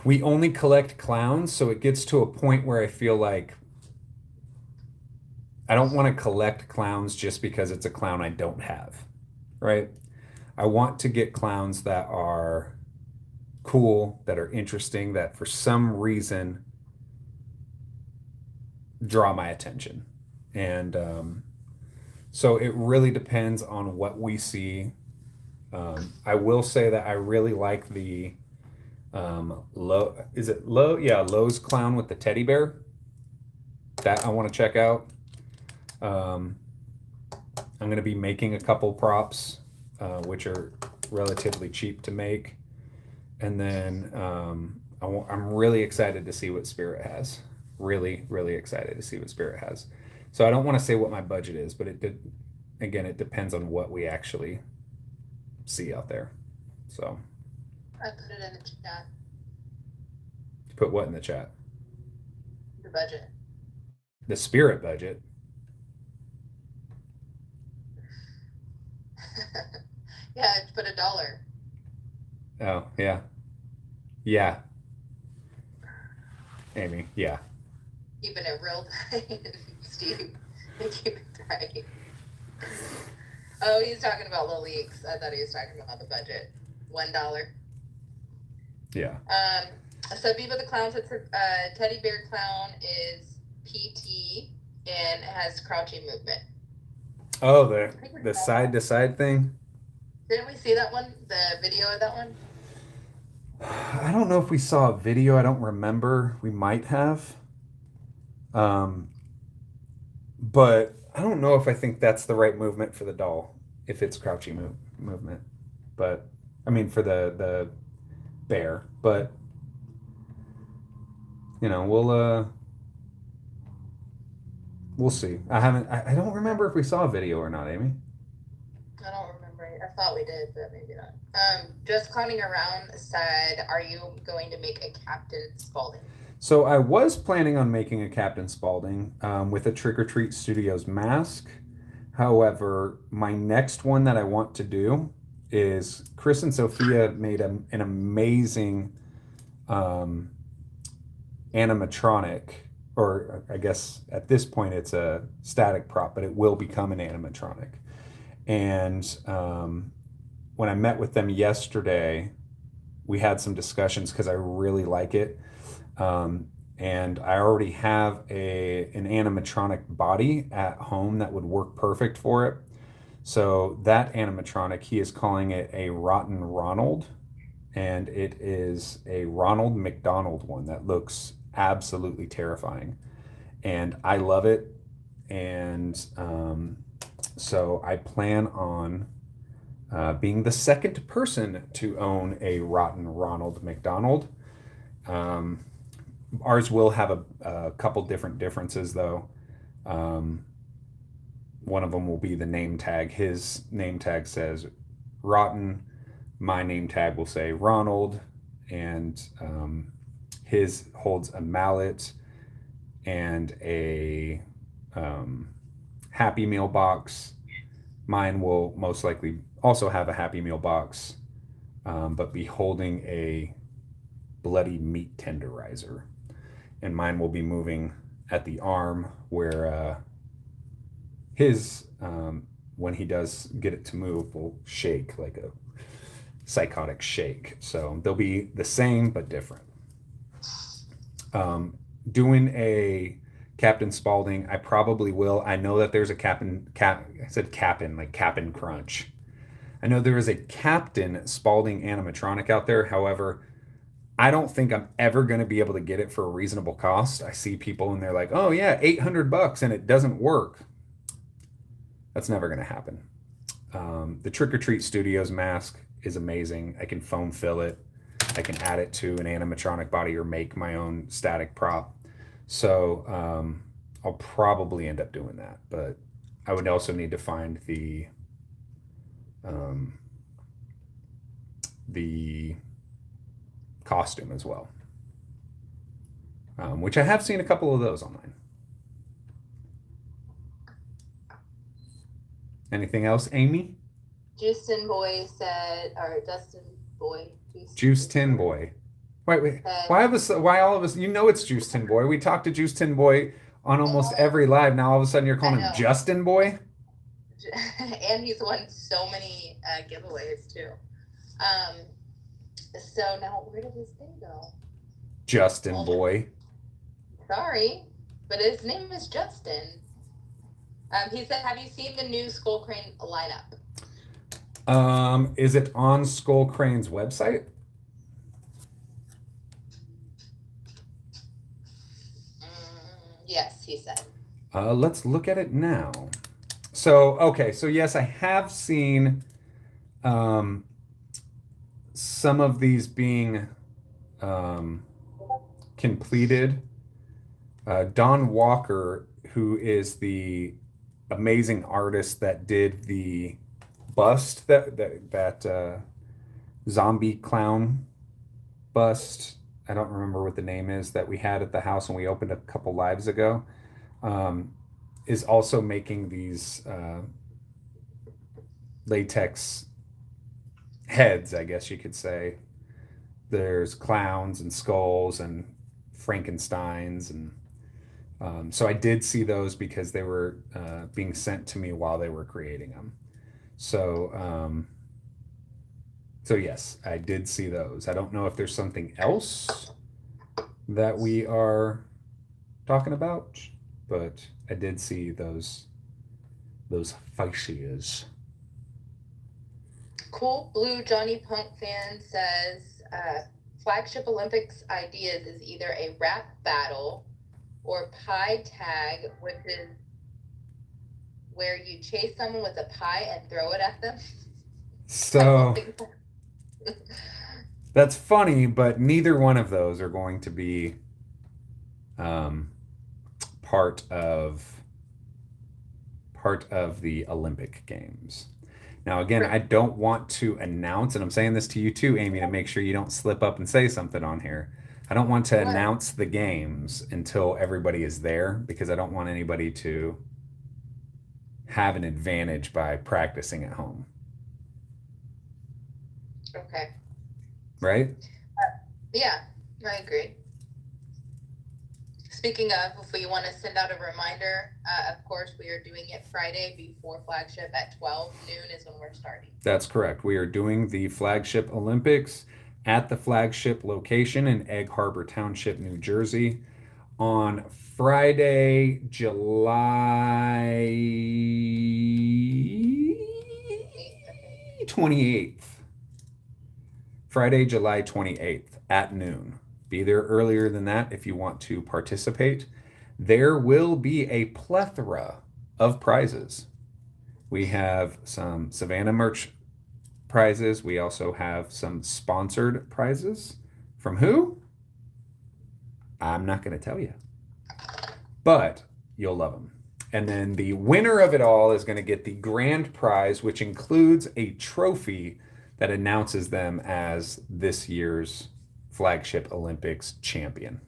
we only collect clowns, so it gets to a point where I feel like I don't want to collect clowns just because it's a clown I don't have, right? I want to get clowns that are cool, that are interesting, that for some reason draw my attention. And so it really depends on what we see. I will say that I really like the Lowe's clown with the teddy bear. That I want to check out. I'm going to be making a couple props, which are relatively cheap to make. And then I'm really excited to see what Spirit has. Really, really excited to see what Spirit has. So I don't want to say what my budget is, but it depends on what we actually see out there. So I put it in the chat. Put what in the chat? The budget. The Spirit budget. Yeah, I put $1. Oh, yeah. Yeah. Amy. Yeah. Keeping it real tight, Steve. Keep it tight. Oh, he's talking about the leaks. I thought he was talking about the budget. $1. Yeah. So Biba the Clown says teddy bear clown is PT and has crouching movement. Oh, the side to side thing. Didn't we see that one? The video of that one? I don't know if we saw a video. I don't remember. We might have. But I don't know if I think that's the right movement for the doll, if it's crouching movement. But I mean for the bear. But you know, we'll see. I don't remember if we saw a video or not, Amy. I don't remember. I thought we did, but maybe not. Just clowning around said, are you going to make a Captain Spaulding? So I was planning on making a Captain Spaulding with a Trick or Treat Studios mask. However, my next one that I want to do is Chris and Sophia made an amazing animatronic, or I guess at this point it's a static prop, but it will become an animatronic. And when I met with them yesterday, we had some discussions because I really like it. And I already have an animatronic body at home that would work perfect for it. So that animatronic, he is calling it a Rotten Ronald, and it is a Ronald McDonald one that looks absolutely terrifying. And I love it. And so I plan on being the second person to own a Rotten Ronald McDonald. Ours will have a couple different differences, though. One of them will be the name tag. His name tag says Rotten. My name tag will say Ronald. And his holds a mallet and a Happy Meal box. Mine will most likely also have a Happy Meal box, but be holding a bloody meat tenderizer. And mine will be moving at the arm where his, when he does get it to move, will shake like a psychotic shake. So they'll be the same but different. Doing a Captain Spaulding, I probably will. I know that there's a I said Captain, like Cap'n Crunch. I know there is a Captain Spaulding animatronic out there. However, I don't think I'm ever going to be able to get it for a reasonable cost. I see people and they're like, oh yeah, $800 and it doesn't work. That's never going to happen. The Trick or Treat Studios mask is amazing. I can foam fill it. I can add it to an animatronic body or make my own static prop. So I'll probably end up doing that. But I would also need to find the costume as well, which I have seen a couple of those online. Anything else, Amy? Justin Boy said, or Dustin Boy. Juice Tin Boy. Wait. Why all of us? You know it's Juice Tin Boy. We talked to Juice Tin Boy on almost every live. Now all of a sudden you're calling him Justin Boy. And he's won so many giveaways too. So now where did his thing go? Justin Boy. Sorry, but his name is Justin. He said, have you seen the new Skull Crane lineup? Is it on Skull Crane's website? Yes, he said. Let's look at it now. So, okay. So yes, I have seen some of these being completed. Don Walker, who is the amazing artist that did the bust, that zombie clown bust. I don't remember what the name is that we had at the house when we opened a couple lives ago. Is also making these latex heads, I guess you could say. There's clowns and skulls and Frankensteins, and so I did see those because they were being sent to me while they were creating them. So so yes, I did see those. I don't know if there's something else that we are talking about, but I did see those fascias. Cool Blue Johnny Punk fan says, Flagship Olympics ideas is either a rap battle or pie tag, which is where you chase someone with a pie and throw it at them. So that's funny, but neither one of those are going to be part of the Olympic Games. Now, again, I don't want to announce, and I'm saying this to you too, Amy, to make sure you don't slip up and say something on here. I don't want to announce the games until everybody is there, because I don't want anybody to have an advantage by practicing at home. Okay. Right? Yeah, I agree. Speaking of, if we want to send out a reminder, of course, we are doing it Friday before Flagship at 12 noon is when we're starting. That's correct. We are doing the Flagship Olympics at the Flagship location in Egg Harbor Township, New Jersey on Friday, July 28th. Friday, July 28th at noon. Be there earlier than that if you want to participate. There will be a plethora of prizes. We have some Savannah merch prizes. We also have some sponsored prizes. From who? I'm not going to tell you. But you'll love them. And then the winner of it all is going to get the grand prize, which includes a trophy that announces them as this year's Flagship Olympics champion.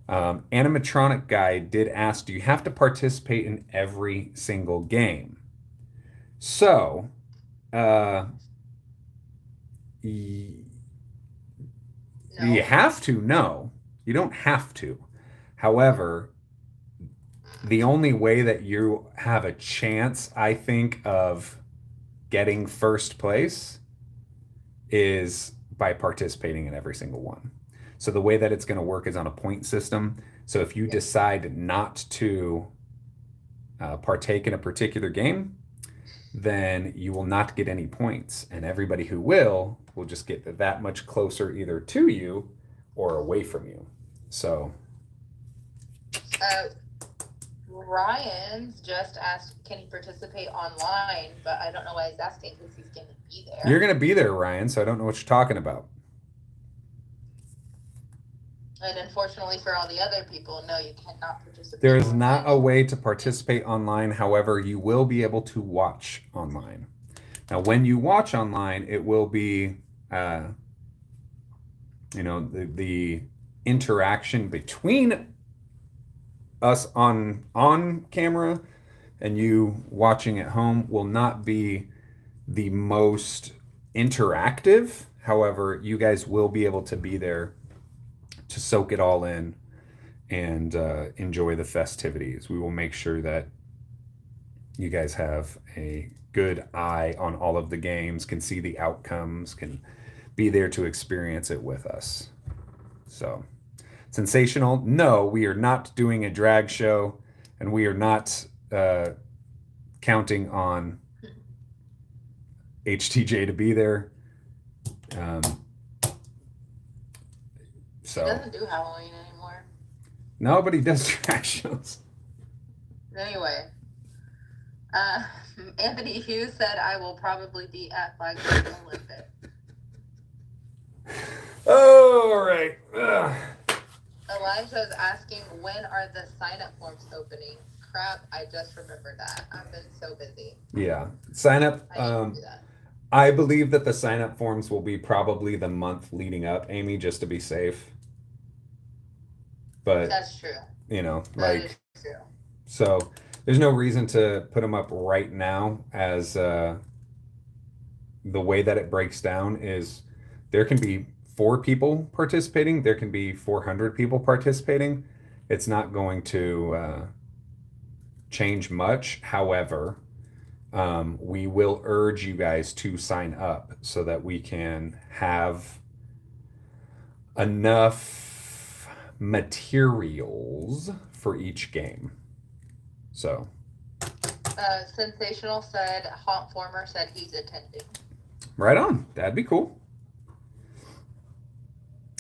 Animatronic guy did ask, do you have to participate in every single game? So, you have to? No, you don't have to. However, the only way that you have a chance, I think, of getting first place is by participating in every single one. So the way that it's going to work is on a point system. So if you decide not to partake in a particular game, then you will not get any points. And everybody who will just get that much closer either to you or away from you. So. Ryan's just asked, can he participate online? But I don't know why he's asking, because he's going to be there. You're going to be there, Ryan, so I don't know what you're talking about. And unfortunately for all the other people, no, you cannot participate. There is not a way to participate online. However, you will be able to watch online. Now, when you watch online, it will be, the interaction between us on camera and you watching at home will not be the most interactive. However, you guys will be able to be there to soak it all in and enjoy the festivities. We will make sure that you guys have a good eye on all of the games, can see the outcomes, can be there to experience it with us. So, sensational? No, we are not doing a drag show, and we are not counting on HTJ to be there. He doesn't do Halloween anymore. No, but he does drag shows. Anyway, Anthony Hughes said, I will probably be at Flagship Olympics. Oh, all right. Elijah is asking, when are the sign-up forms opening? Crap, I just remembered that. I've been so busy. Yeah, sign up. I believe that the sign-up forms will be probably the month leading up, Amy, just to be safe. But that's true. That is true. So there's no reason to put them up right now, as the way that it breaks down is there can be 4 people participating. There can be 400 people participating. It's not going to change much. However, we will urge you guys to sign up so that we can have enough materials for each game. So Sensational said, Haunt Former said he's attending. right on. That'd be cool.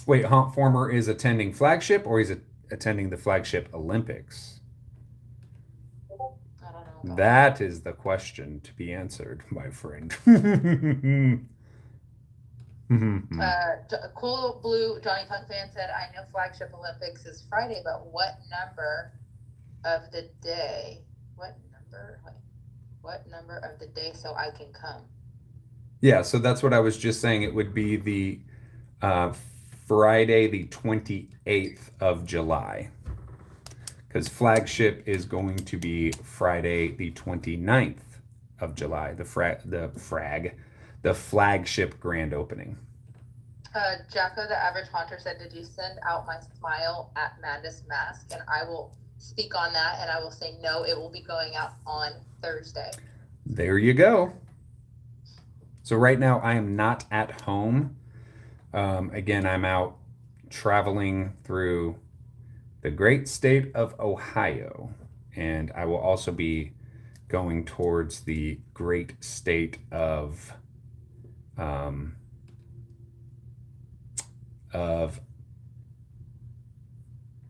Wait, Haunt Former is attending Flagship, or he's attending the Flagship Olympics? I don't know. That is the question to be answered, my friend. Cool Blue Johnny Punk fan said, I know Flagship Olympics is Friday, but what number of the day? What number of the day so I can come? Yeah, so that's what I was just saying. It would be the Friday, the 28th of July. Because Flagship is going to be Friday, the 29th of July, the Flagship grand opening. Jacko, the average haunter, said, did you send out my Smile at Madness mask? And I will speak on that, and I will say no, it will be going out on Thursday. There you go. So right now I am not at home. Again, I'm out traveling through the great state of Ohio, and I will also be going towards the great state of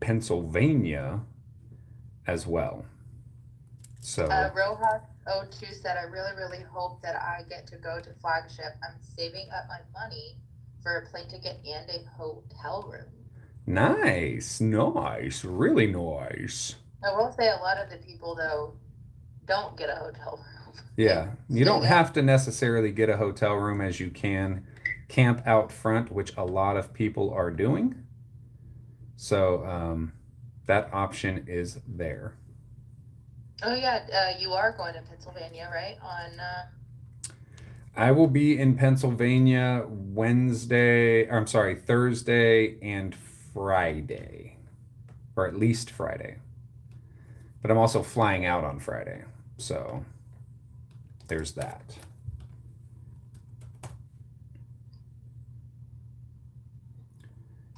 Pennsylvania as well. So Rojas02 said, I really hope that I get to go to Flagship. I'm saving up my money for a plane ticket and a hotel room. Nice, really nice. I will say a lot of the people, though, don't get a hotel room. Yeah, you don't have to necessarily get a hotel room, as you can camp out front, which a lot of people are doing. So that option is there. Oh yeah, you are going to Pennsylvania, right? I will be in Pennsylvania Thursday and Friday, or at least Friday. But I'm also flying out on Friday, so there's that.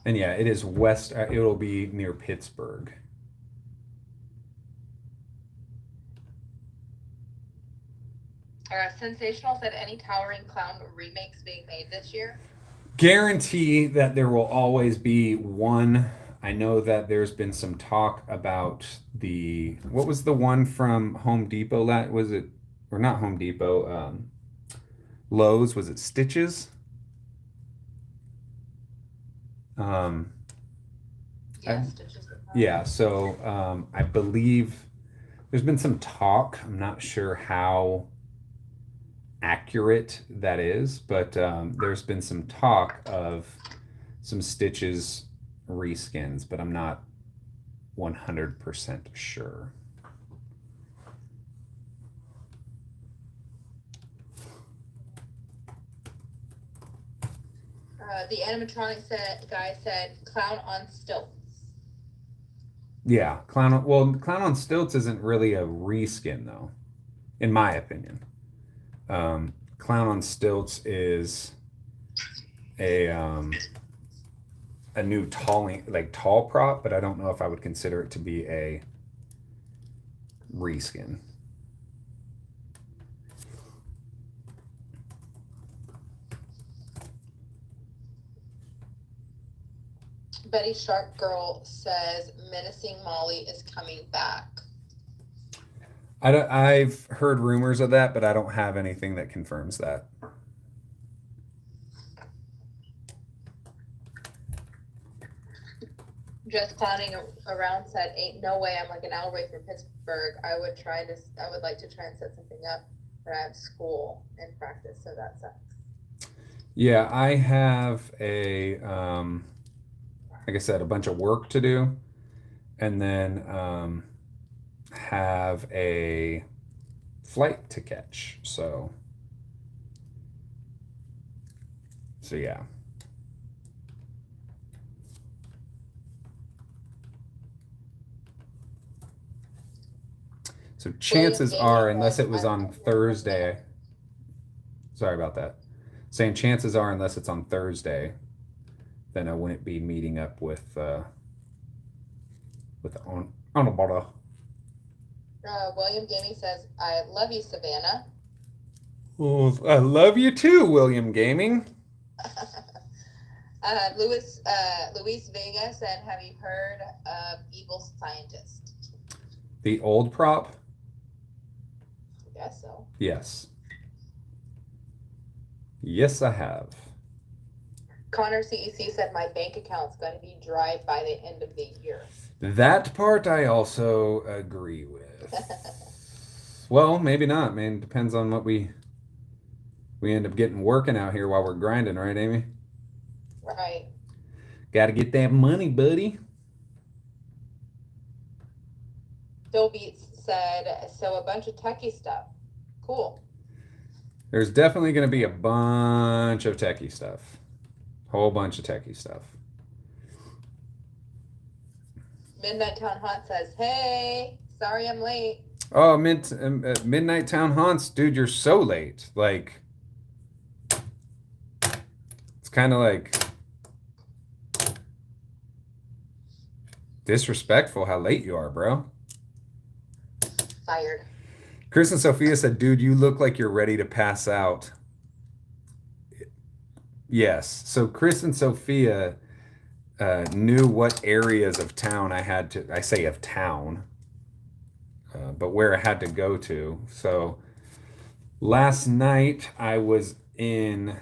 And yeah, it is west. It'll be near Pittsburgh. Sensational said, any Towering Clown remakes being made this year? Guarantee that there will always be one. I know that there's been some talk about what was the one from Home Depot? Was it, or not Home Depot, Lowe's? Was it Stitches? Stitches. Yeah, so I believe there's been some talk. I'm not sure how accurate that is, but there's been some talk of some Stitches reskins, but I'm not 100% sure. The animatronics guy said, Clown on Stilts. Yeah, Clown on Stilts isn't really a reskin, though, in my opinion. Clown on Stilts is a new tall prop, but I don't know if I would consider it to be a reskin. Betty Sharp Girl says Menacing Molly is coming back. I've heard rumors of that, but I don't have anything that confirms that. Just Clowning Around said, ain't no way I'm like an hour away from Pittsburgh. I would like to try and set something up, but I have school and practice, so that sucks. Yeah, I have like I said, a bunch of work to do, and then have a flight to catch. So yeah. So chances William are, Gaming unless says, it was "I on love your Thursday, sorry about that. Saying chances are, unless it's on Thursday, then I wouldn't be meeting up with on. William Gaming says, "I love you, Savannah." Oh, I love you too, William Gaming. Luis Vega said, "Have you heard of Evil Scientist?" The old prop? I guess so. Yes. Yes, I have. Connor CEC said, "My bank account's going to be dry by the end of the year." That part I also agree with. Well, maybe not, man. Depends on what we end up getting working out here while we're grinding, right, Amy? Right. Got to get that money, buddy. Phil Beats said, "So a bunch of techie stuff. Cool." There's definitely going to be a bunch of techie stuff. Whole bunch of techie stuff. Midnight Town Haunt says, "Hey, sorry I'm late." Oh, Midnight Town Haunts, dude, you're so late. Like, it's kind of like disrespectful how late you are, bro. Fired. Chris and Sophia said, dude, you look like you're ready to pass out. Yes. So Chris and Sophia knew what areas of town I say of town, but where I had to go to. So last night I was in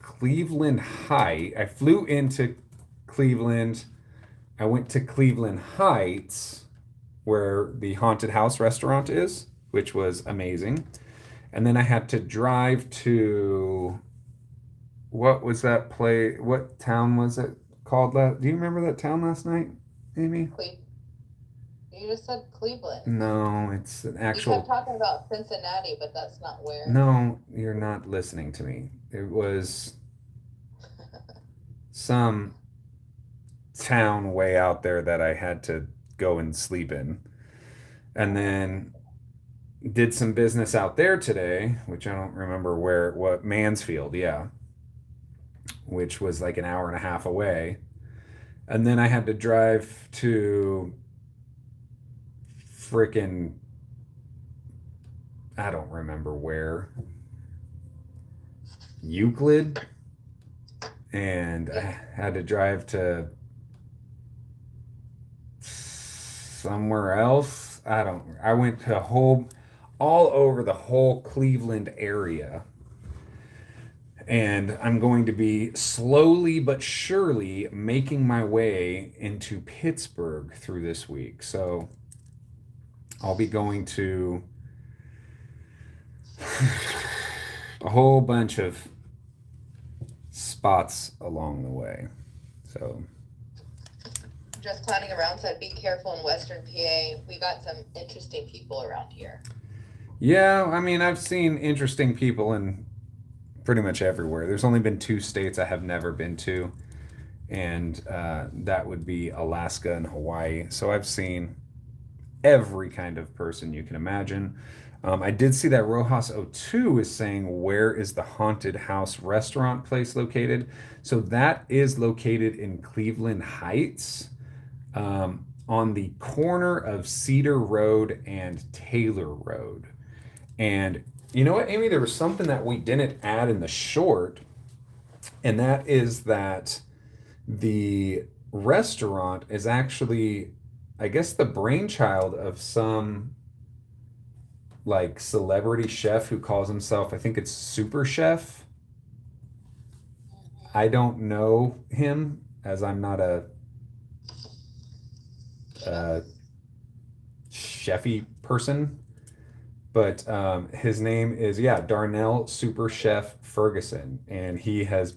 Cleveland Heights. I flew into Cleveland. I went to Cleveland Heights, where the haunted house restaurant is, which was amazing. And then I had to drive to, what was that play? What town was it called? Do you remember that town last night, Amy? You just said Cleveland. No, it's an actual. You kept talking about Cincinnati, but that's not where. No, you're not listening to me. It was some town way out there that I had to go and sleep in. And then did some business out there today, which I don't remember what Mansfield, yeah, which was like an hour and a half away. And then I had to drive to frickin', I don't remember where, Euclid, and I had to drive to somewhere else. I went to all over the whole Cleveland area. And I'm going to be slowly but surely making my way into Pittsburgh through this week. So I'll be going to a whole bunch of spots along the way. So Just Planning Around said, "Be careful in Western PA. We got some interesting people around here." yeah, I mean, I've seen interesting people in pretty much everywhere. There's only been 2 states I have never been to, and that would be Alaska and Hawaii. So I've seen every kind of person you can imagine. I did see that Rojas 02 is saying, where is the haunted house restaurant place located? So that is located in Cleveland Heights, on the corner of Cedar Road and Taylor Road. And you know what, Amy? There was something that we didn't add in the short, and that is that the restaurant is actually, I guess, the brainchild of some like celebrity chef who calls himself, I think it's Super Chef. I don't know him, as I'm not a chefy person. But his name is, Darnell Super Chef Ferguson. And he's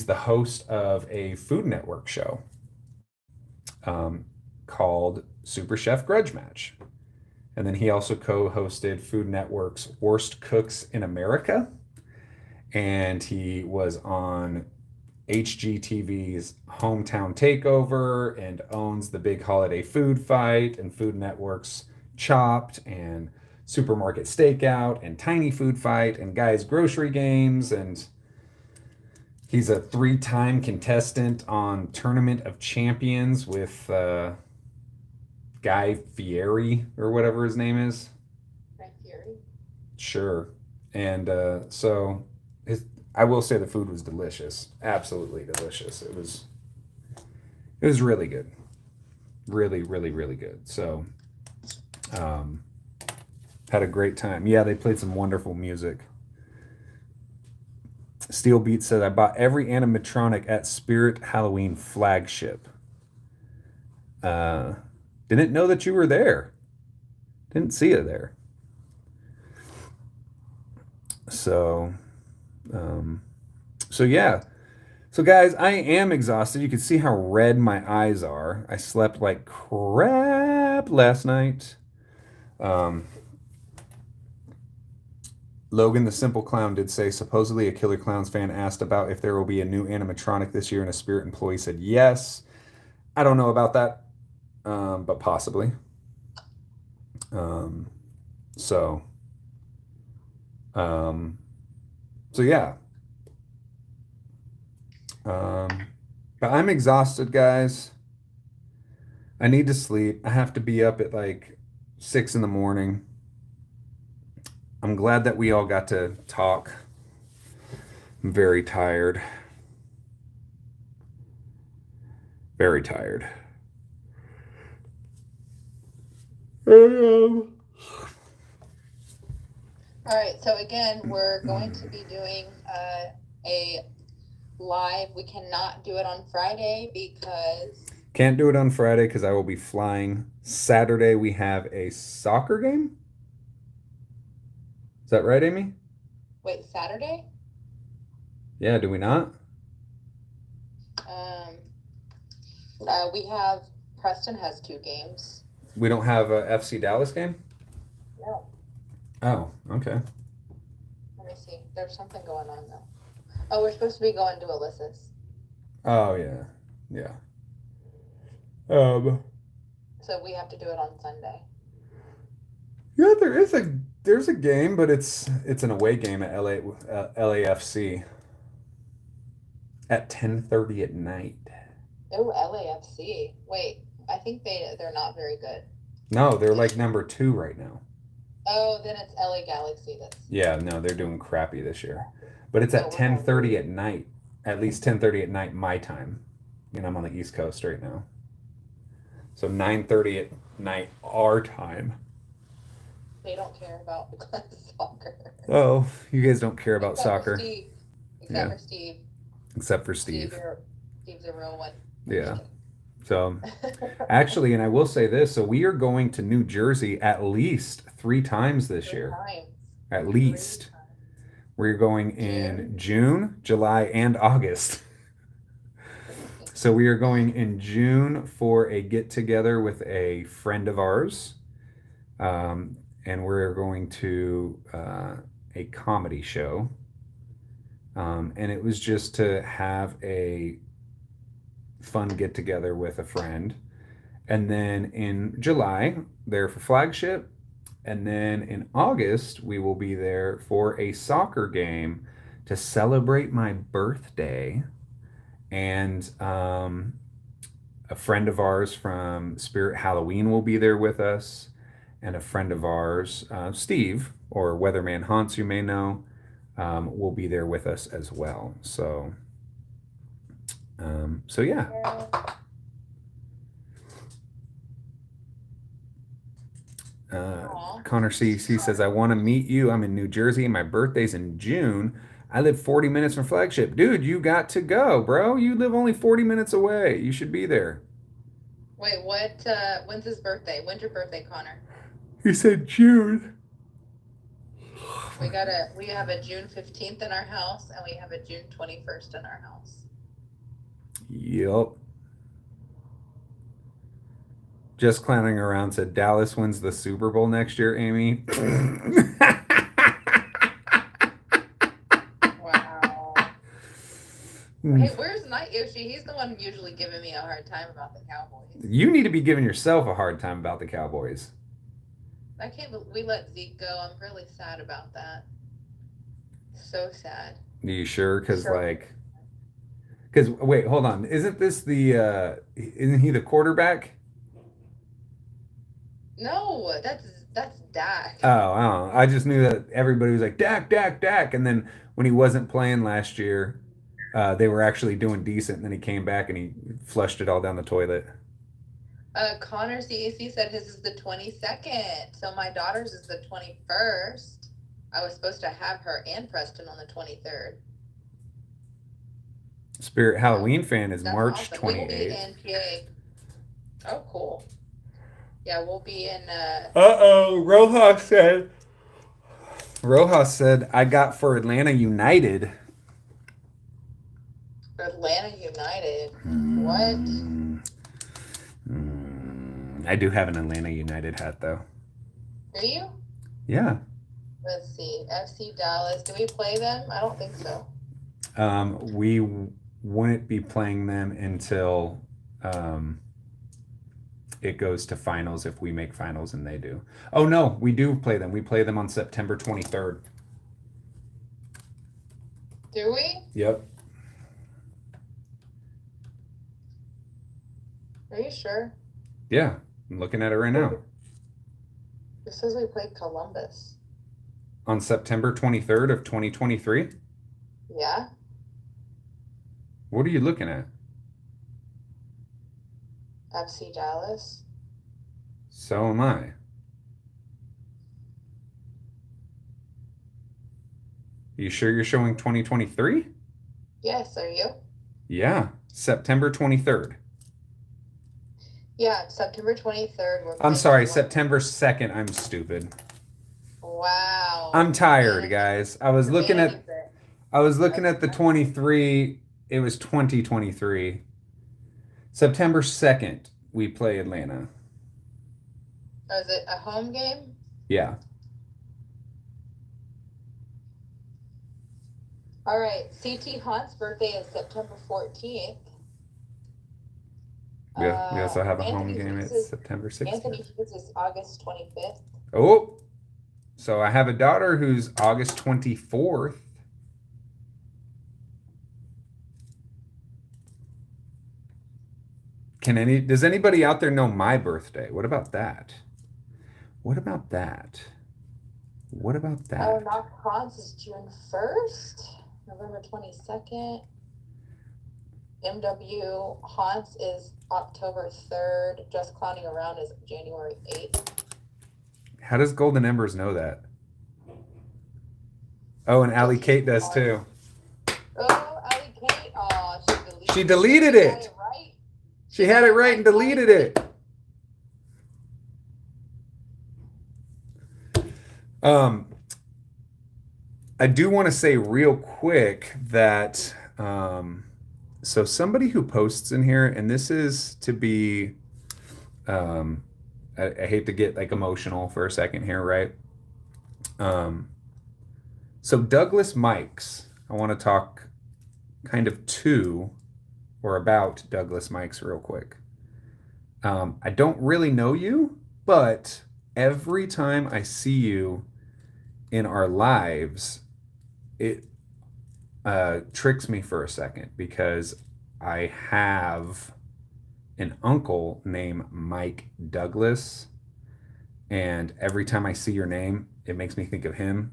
the host of a Food Network show called Super Chef Grudge Match. And then he also co-hosted Food Network's Worst Cooks in America. And he was on HGTV's Hometown Takeover and owns the Big Holiday Food Fight and Food Network's Chopped and Supermarket Stakeout and Tiny Food Fight and Guy's Grocery Games. And he's a 3-time contestant on Tournament of Champions with Guy Fieri or whatever his name is. Guy Fieri? Sure. And so I will say the food was delicious. Absolutely delicious. It was really good. Really, really, really good. So had a great time. Yeah, they played some wonderful music. Steel Beat said, I bought every animatronic at Spirit Halloween Flagship. Didn't know that you were there. Didn't see you there. So yeah. So guys, I am exhausted. You can see how red my eyes are. I slept like crap last night. Logan the Simple Clown did say, supposedly a Killer Clowns fan asked about if there will be a new animatronic this year, and a Spirit employee said yes. I don't know about that, but possibly. So yeah. But I'm exhausted, guys. I need to sleep. I have to be up at like 6 in the morning. I'm glad that we all got to talk. I'm very tired. Very tired. All right, so again, we're going to be doing a live. We cannot do it on Friday because... Can't do it on Friday because I will be flying. Saturday, we have a soccer game? Is that right, Amy? Wait, Saturday? Yeah, do we not? We have... Preston has 2 games. We don't have a FC Dallas game? No. Oh, okay. Let me see. There's something going on, though. Oh, we're supposed to be going to Alyssa's. Oh, yeah. Yeah. So we have to do it on Sunday. Yeah, there's a game, but it's an away game at LAFC at 10:30 at night. Oh, LAFC. Wait, I think they're not very good. No, they're like number 2 right now. Oh, then it's LA Galaxy. Yeah, no, they're doing crappy this year. But it's at 10:30 at night. At least 10:30 at night my time. And I'm on the East Coast right now. So 9:30 at night our time. They don't care about soccer. Oh, you guys don't care about soccer. Except for Steve. Except for Steve. Steve's a real one. Yeah. So actually, and I will say this, so we are going to New Jersey at least 3 times this year. At least. We're going in June, July, and August. So we are going in June for a get-together with a friend of ours. And we're going to a comedy show. And it was just to have a fun get-together with a friend. And then in July, there for Flagship. And then in August, we will be there for a soccer game to celebrate my birthday. And a friend of ours from Spirit Halloween will be there with us. And a friend of ours, Steve, or Weatherman Haunts, you may know, will be there with us as well. So yeah. Connor CC says, I want to meet you. I'm in New Jersey and my birthday's in June. I live 40 minutes from Flagship. Dude, you got to go, bro. You live only 40 minutes away. You should be there. Wait, when's his birthday? When's your birthday, Connor? He said June. We have a June 15th in our house and we have a June 21st in our house. Yep. Just clowning around said Dallas wins the Super Bowl next year, Amy. Wow. Hey, where's Night Yoshi? He's the one usually giving me a hard time about the Cowboys. You need to be giving yourself a hard time about the Cowboys. I can't believe we let Zeke go. I'm really sad about that. So sad. Are you sure? Because So- wait, hold on. Isn't this isn't he the quarterback? No, that's Dak. Oh, I just knew that everybody was like, Dak, Dak, Dak. And then when he wasn't playing last year, they were actually doing decent. And then he came back and he flushed it all down the toilet. Connor CAC said his is the 22nd. So my daughter's is the 21st. I was supposed to have her and Preston on the 23rd. Spirit Halloween fan is That's March awesome. We will be 28th. in PA. Oh, cool. Yeah, we'll be in. Rojas said, I got for Atlanta United. Atlanta United. What? I do have an Atlanta United hat, though. Do you? Yeah. Let's see. FC Dallas. Do we play them? I don't think so. We wouldn't be playing them until it goes to finals if we make finals and they do. Oh, no, we do play them. We play them on September 23rd. Do we? Yep. Are you sure? Yeah, I'm looking at it right now. It says we played Columbus. On September 23rd of 2023? Yeah? What are you looking at? FC Dallas. So am I. You sure you're showing 2023? Yes, are you? Yeah, September 23rd. Yeah, September 23rd. We're I'm playing sorry, Columbus. September 2nd. I'm stupid. Wow. I'm tired, guys. I was looking at the 23. It was 2023. September 2nd, we play Atlanta. Oh, is it a home game? Yeah. All right. CT Hunt's birthday is September 14th. We also have a home Anthony game. Hughes It's is- September 16th. Anthony Hughes is August 25th. Oh, so I have a daughter who's August 24th. Does anybody out there know my birthday? What about that? What about that? What about that? Oh, Knock Hans is June 1st, November 22nd. MW Hans is October 3rd. Just Clowning Around is January 8th. How does Golden Embers know that? Oh, and Allie Kate does too. Oh, Allie Kate. Oh, She deleted it. She had it right. She had it right and deleted it. I do want to say real quick that so somebody who posts in here, and this is to be I hate to get like emotional for a second here, right? So Douglas Mikes, I want to talk kind of to or about Douglas Mikes real quick. I don't really know you, but every time I see you in our lives, it tricks me for a second because I have an uncle named Mike Douglas, and every time I see your name, it makes me think of him.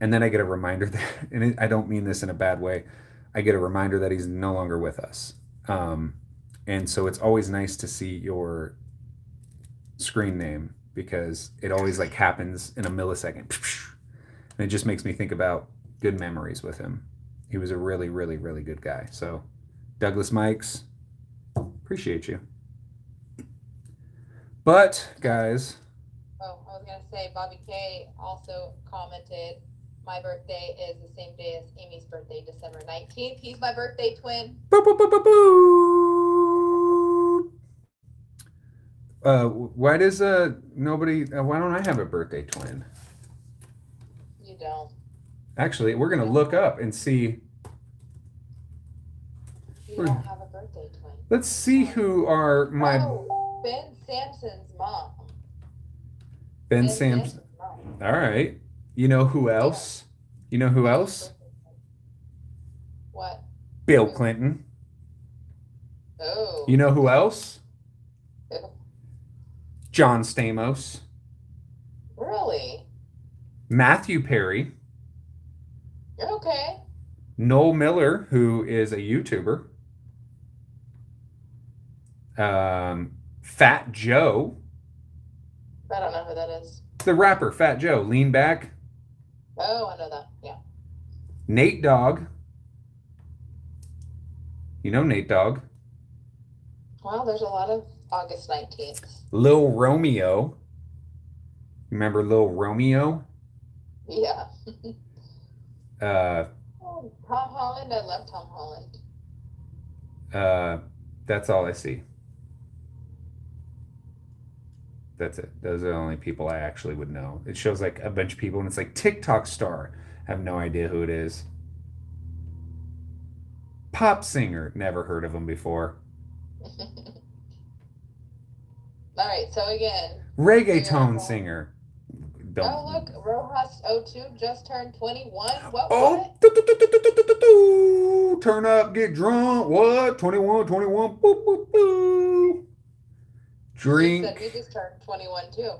And then I get a reminder that, and I don't mean this in a bad way, I get a reminder that he's no longer with us. And so it's always nice to see your screen name because it always like happens in a millisecond. And it just makes me think about good memories with him. He was a really, really, really good guy. So Douglas Mikes, appreciate you. But guys. Oh, I was going to say, Bobby K also commented, my birthday is the same day as Amy's birthday, December 19th. He's my birthday twin. Boop, boop, boop, boop, boop. Why does nobody? Why don't I have a birthday twin? You don't. Actually, we're gonna look up and see We don't have a birthday twin. Let's see who are my... Oh, Ben Sampson's mom. Ben Sampson. All right. You know who else? You know who else? What? Bill Clinton. Oh. You know who else? Who? John Stamos. Really? Matthew Perry. Okay. Noel Miller, who is a YouTuber. Fat Joe. I don't know who that is. The rapper, Fat Joe. Lean Back. Oh, I know that. Yeah. Nate Dogg. You know Nate Dogg. Well, there's a lot of August 19th. Lil Romeo. Remember Lil Romeo? Yeah. Uh, Oh, Tom Holland. I love Tom Holland. that's all I see. That's it. Those are the only people I actually would know. It shows like a bunch of people and it's like TikTok star. I have no idea who it is. Pop singer. Never heard of him before. All right. So again. Reggaeton singer. Don't. Oh, look. Rojas 02 just turned 21. What? Oh, turn up, get drunk. What? 21, 21. Boop, boop, boop. Drink. He said he just turned 21 too.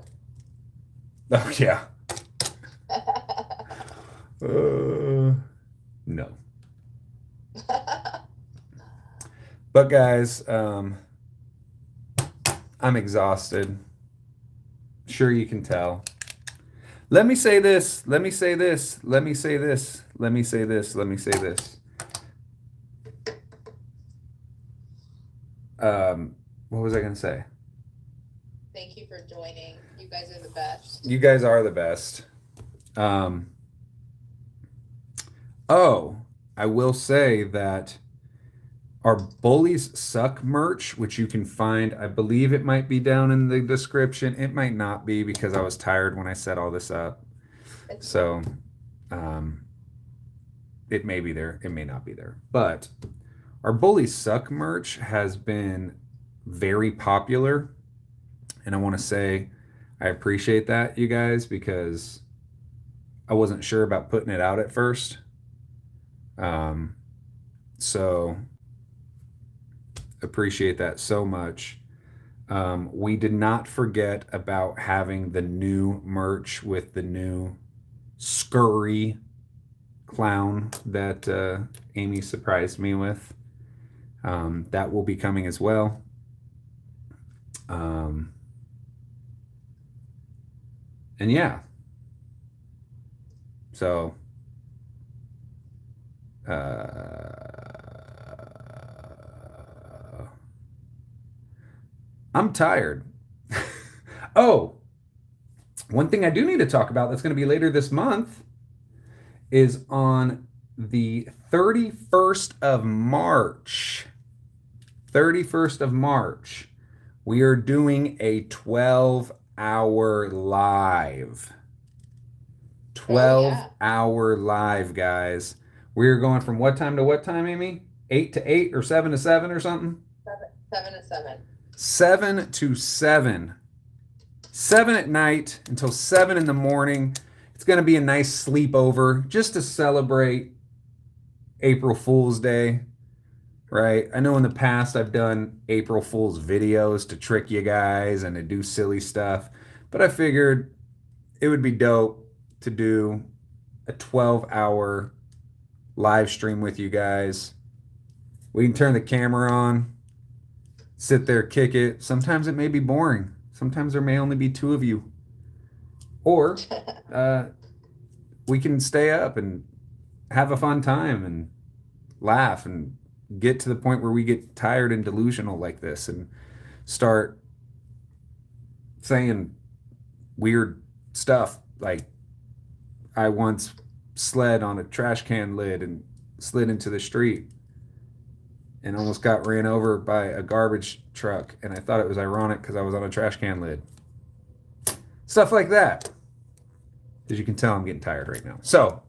Oh, yeah. No. But guys, I'm exhausted. Sure you can tell. Let me say this. Let me say this. Let me say this. Let me say this. Let me say this. What was I going to say? Thank you for joining. You guys are the best. You guys are the best. Oh, I will say that our Bullies Suck merch, which you can find, I believe it might be down in the description. It might not be because I was tired when I set all this up. So it may be there. It may not be there. But our Bullies Suck merch has been very popular. And I want to say I appreciate that, you guys, because I wasn't sure about putting it out at first. So appreciate that so much. We did not forget about having the new merch with the new scurry clown that Amy surprised me with. That will be coming as well. And yeah, so I'm tired. Oh, one thing I do need to talk about that's going to be later this month is on the 31st of March. 31st of March, we are doing a 12-hour live. 12-hour live, guys. We're going from what time to what time, Amy? 8 to 8 or 7 to 7 or something? 7 to 7. 7 to 7. 7 at night until 7 in the morning. It's going to be a nice sleepover just to celebrate April Fool's Day, right? I know in the past I've done April Fool's videos to trick you guys and to do silly stuff, but I figured it would be dope to do a 12-hour live stream with you guys. We can turn the camera on, sit there, kick it. Sometimes it may be boring. Sometimes there may only be 2 of you. Or we can stay up and have a fun time and laugh and get to the point where we get tired and delusional like this and start saying weird stuff like I once slid on a trash can lid and slid into the street and almost got ran over by a garbage truck, and I thought it was ironic because I was on a trash can lid. Stuff like that. As you can tell, I'm getting tired right now. So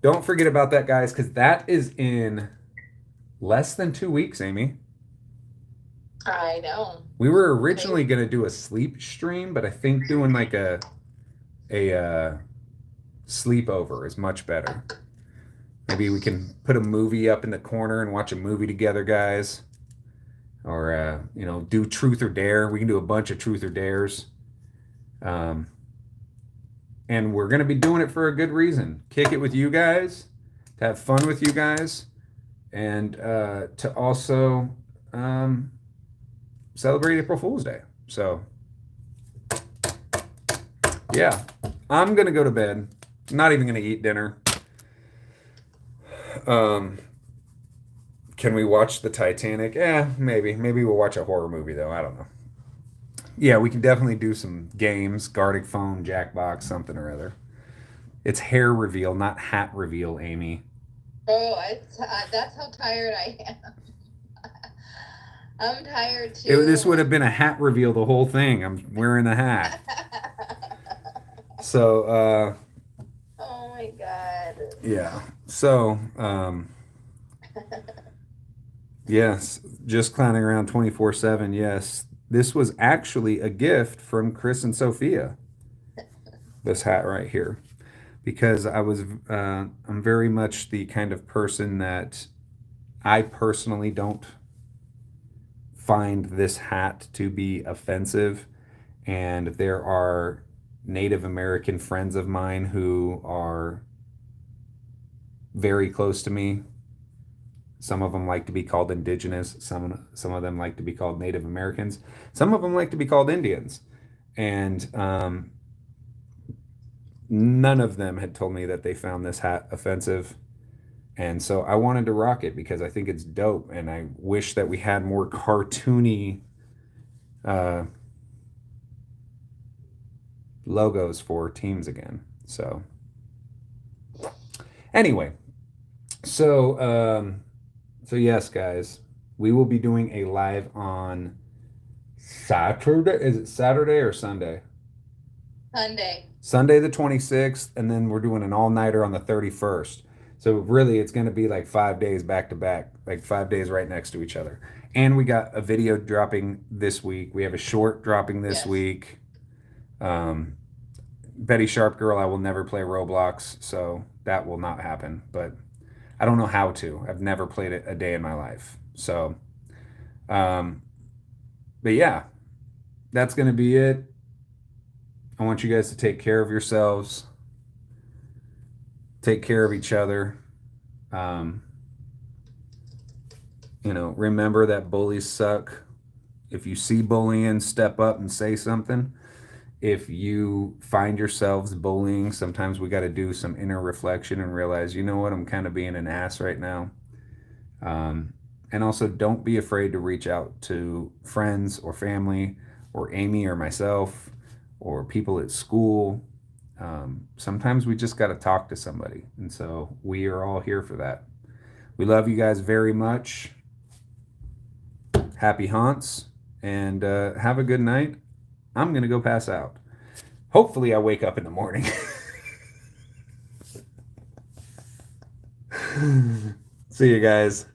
don't forget about that, guys, because that is in Less than 2 weeks, Amy. I know. We were originally going to do a sleep stream, but I think doing like a sleepover is much better. Maybe we can put a movie up in the corner and watch a movie together, guys. Or, do truth or dare. We can do a bunch of truth or dares. And we're going to be doing it for a good reason. Kick it with you guys, to have fun with you guys, and to also celebrate April Fool's Day. So, yeah, I'm going to go to bed. Not even going to eat dinner. Can we watch the Titanic? Maybe. Maybe we'll watch a horror movie, though. I don't know. Yeah, we can definitely do some games, Gartic Phone, Jackbox, something or other. It's hair reveal, not hat reveal, Amy. Oh, that's how tired I am. I'm tired too. This would have been a hat reveal, the whole thing. I'm wearing a hat. So, oh my God. Yeah. So, yes, just clowning around 24/7. Yes, this was actually a gift from Chris and Sophia. This hat right here, because I'm very much the kind of person that I personally don't find this hat to be offensive, and there are Native American friends of mine who are very close to me. Some of them like to be called indigenous. Some of them like to be called Native Americans. Some of them like to be called Indians. And none of them had told me that they found this hat offensive. And so I wanted to rock it because I think it's dope. And I wish that we had more cartoony logos for teams again. So anyway, so yes, guys, we will be doing a live on Saturday. Is it Saturday or Sunday? Sunday the 26th, and then we're doing an all-nighter on the 31st. So really, it's going to be like 5 days back to back, like 5 days right next to each other. And we got a video dropping this week. We have a short dropping this week. Betty Sharp Girl, I will never play Roblox, so that will not happen. But I don't know how to. I've never played it a day in my life. So, but yeah, that's going to be it. I want you guys to take care of yourselves. Take care of each other. Remember that bullies suck. If you see bullying, step up and say something. If you find yourselves bullying, sometimes we got to do some inner reflection and realize, you know what, I'm kind of being an ass right now. And also, don't be afraid to reach out to friends or family or Amy or myself or people at school. Sometimes we just got to talk to somebody. And so we are all here for that. We love you guys very much. Happy haunts, and have a good night. I'm going to go pass out. Hopefully I wake up in the morning. See you guys.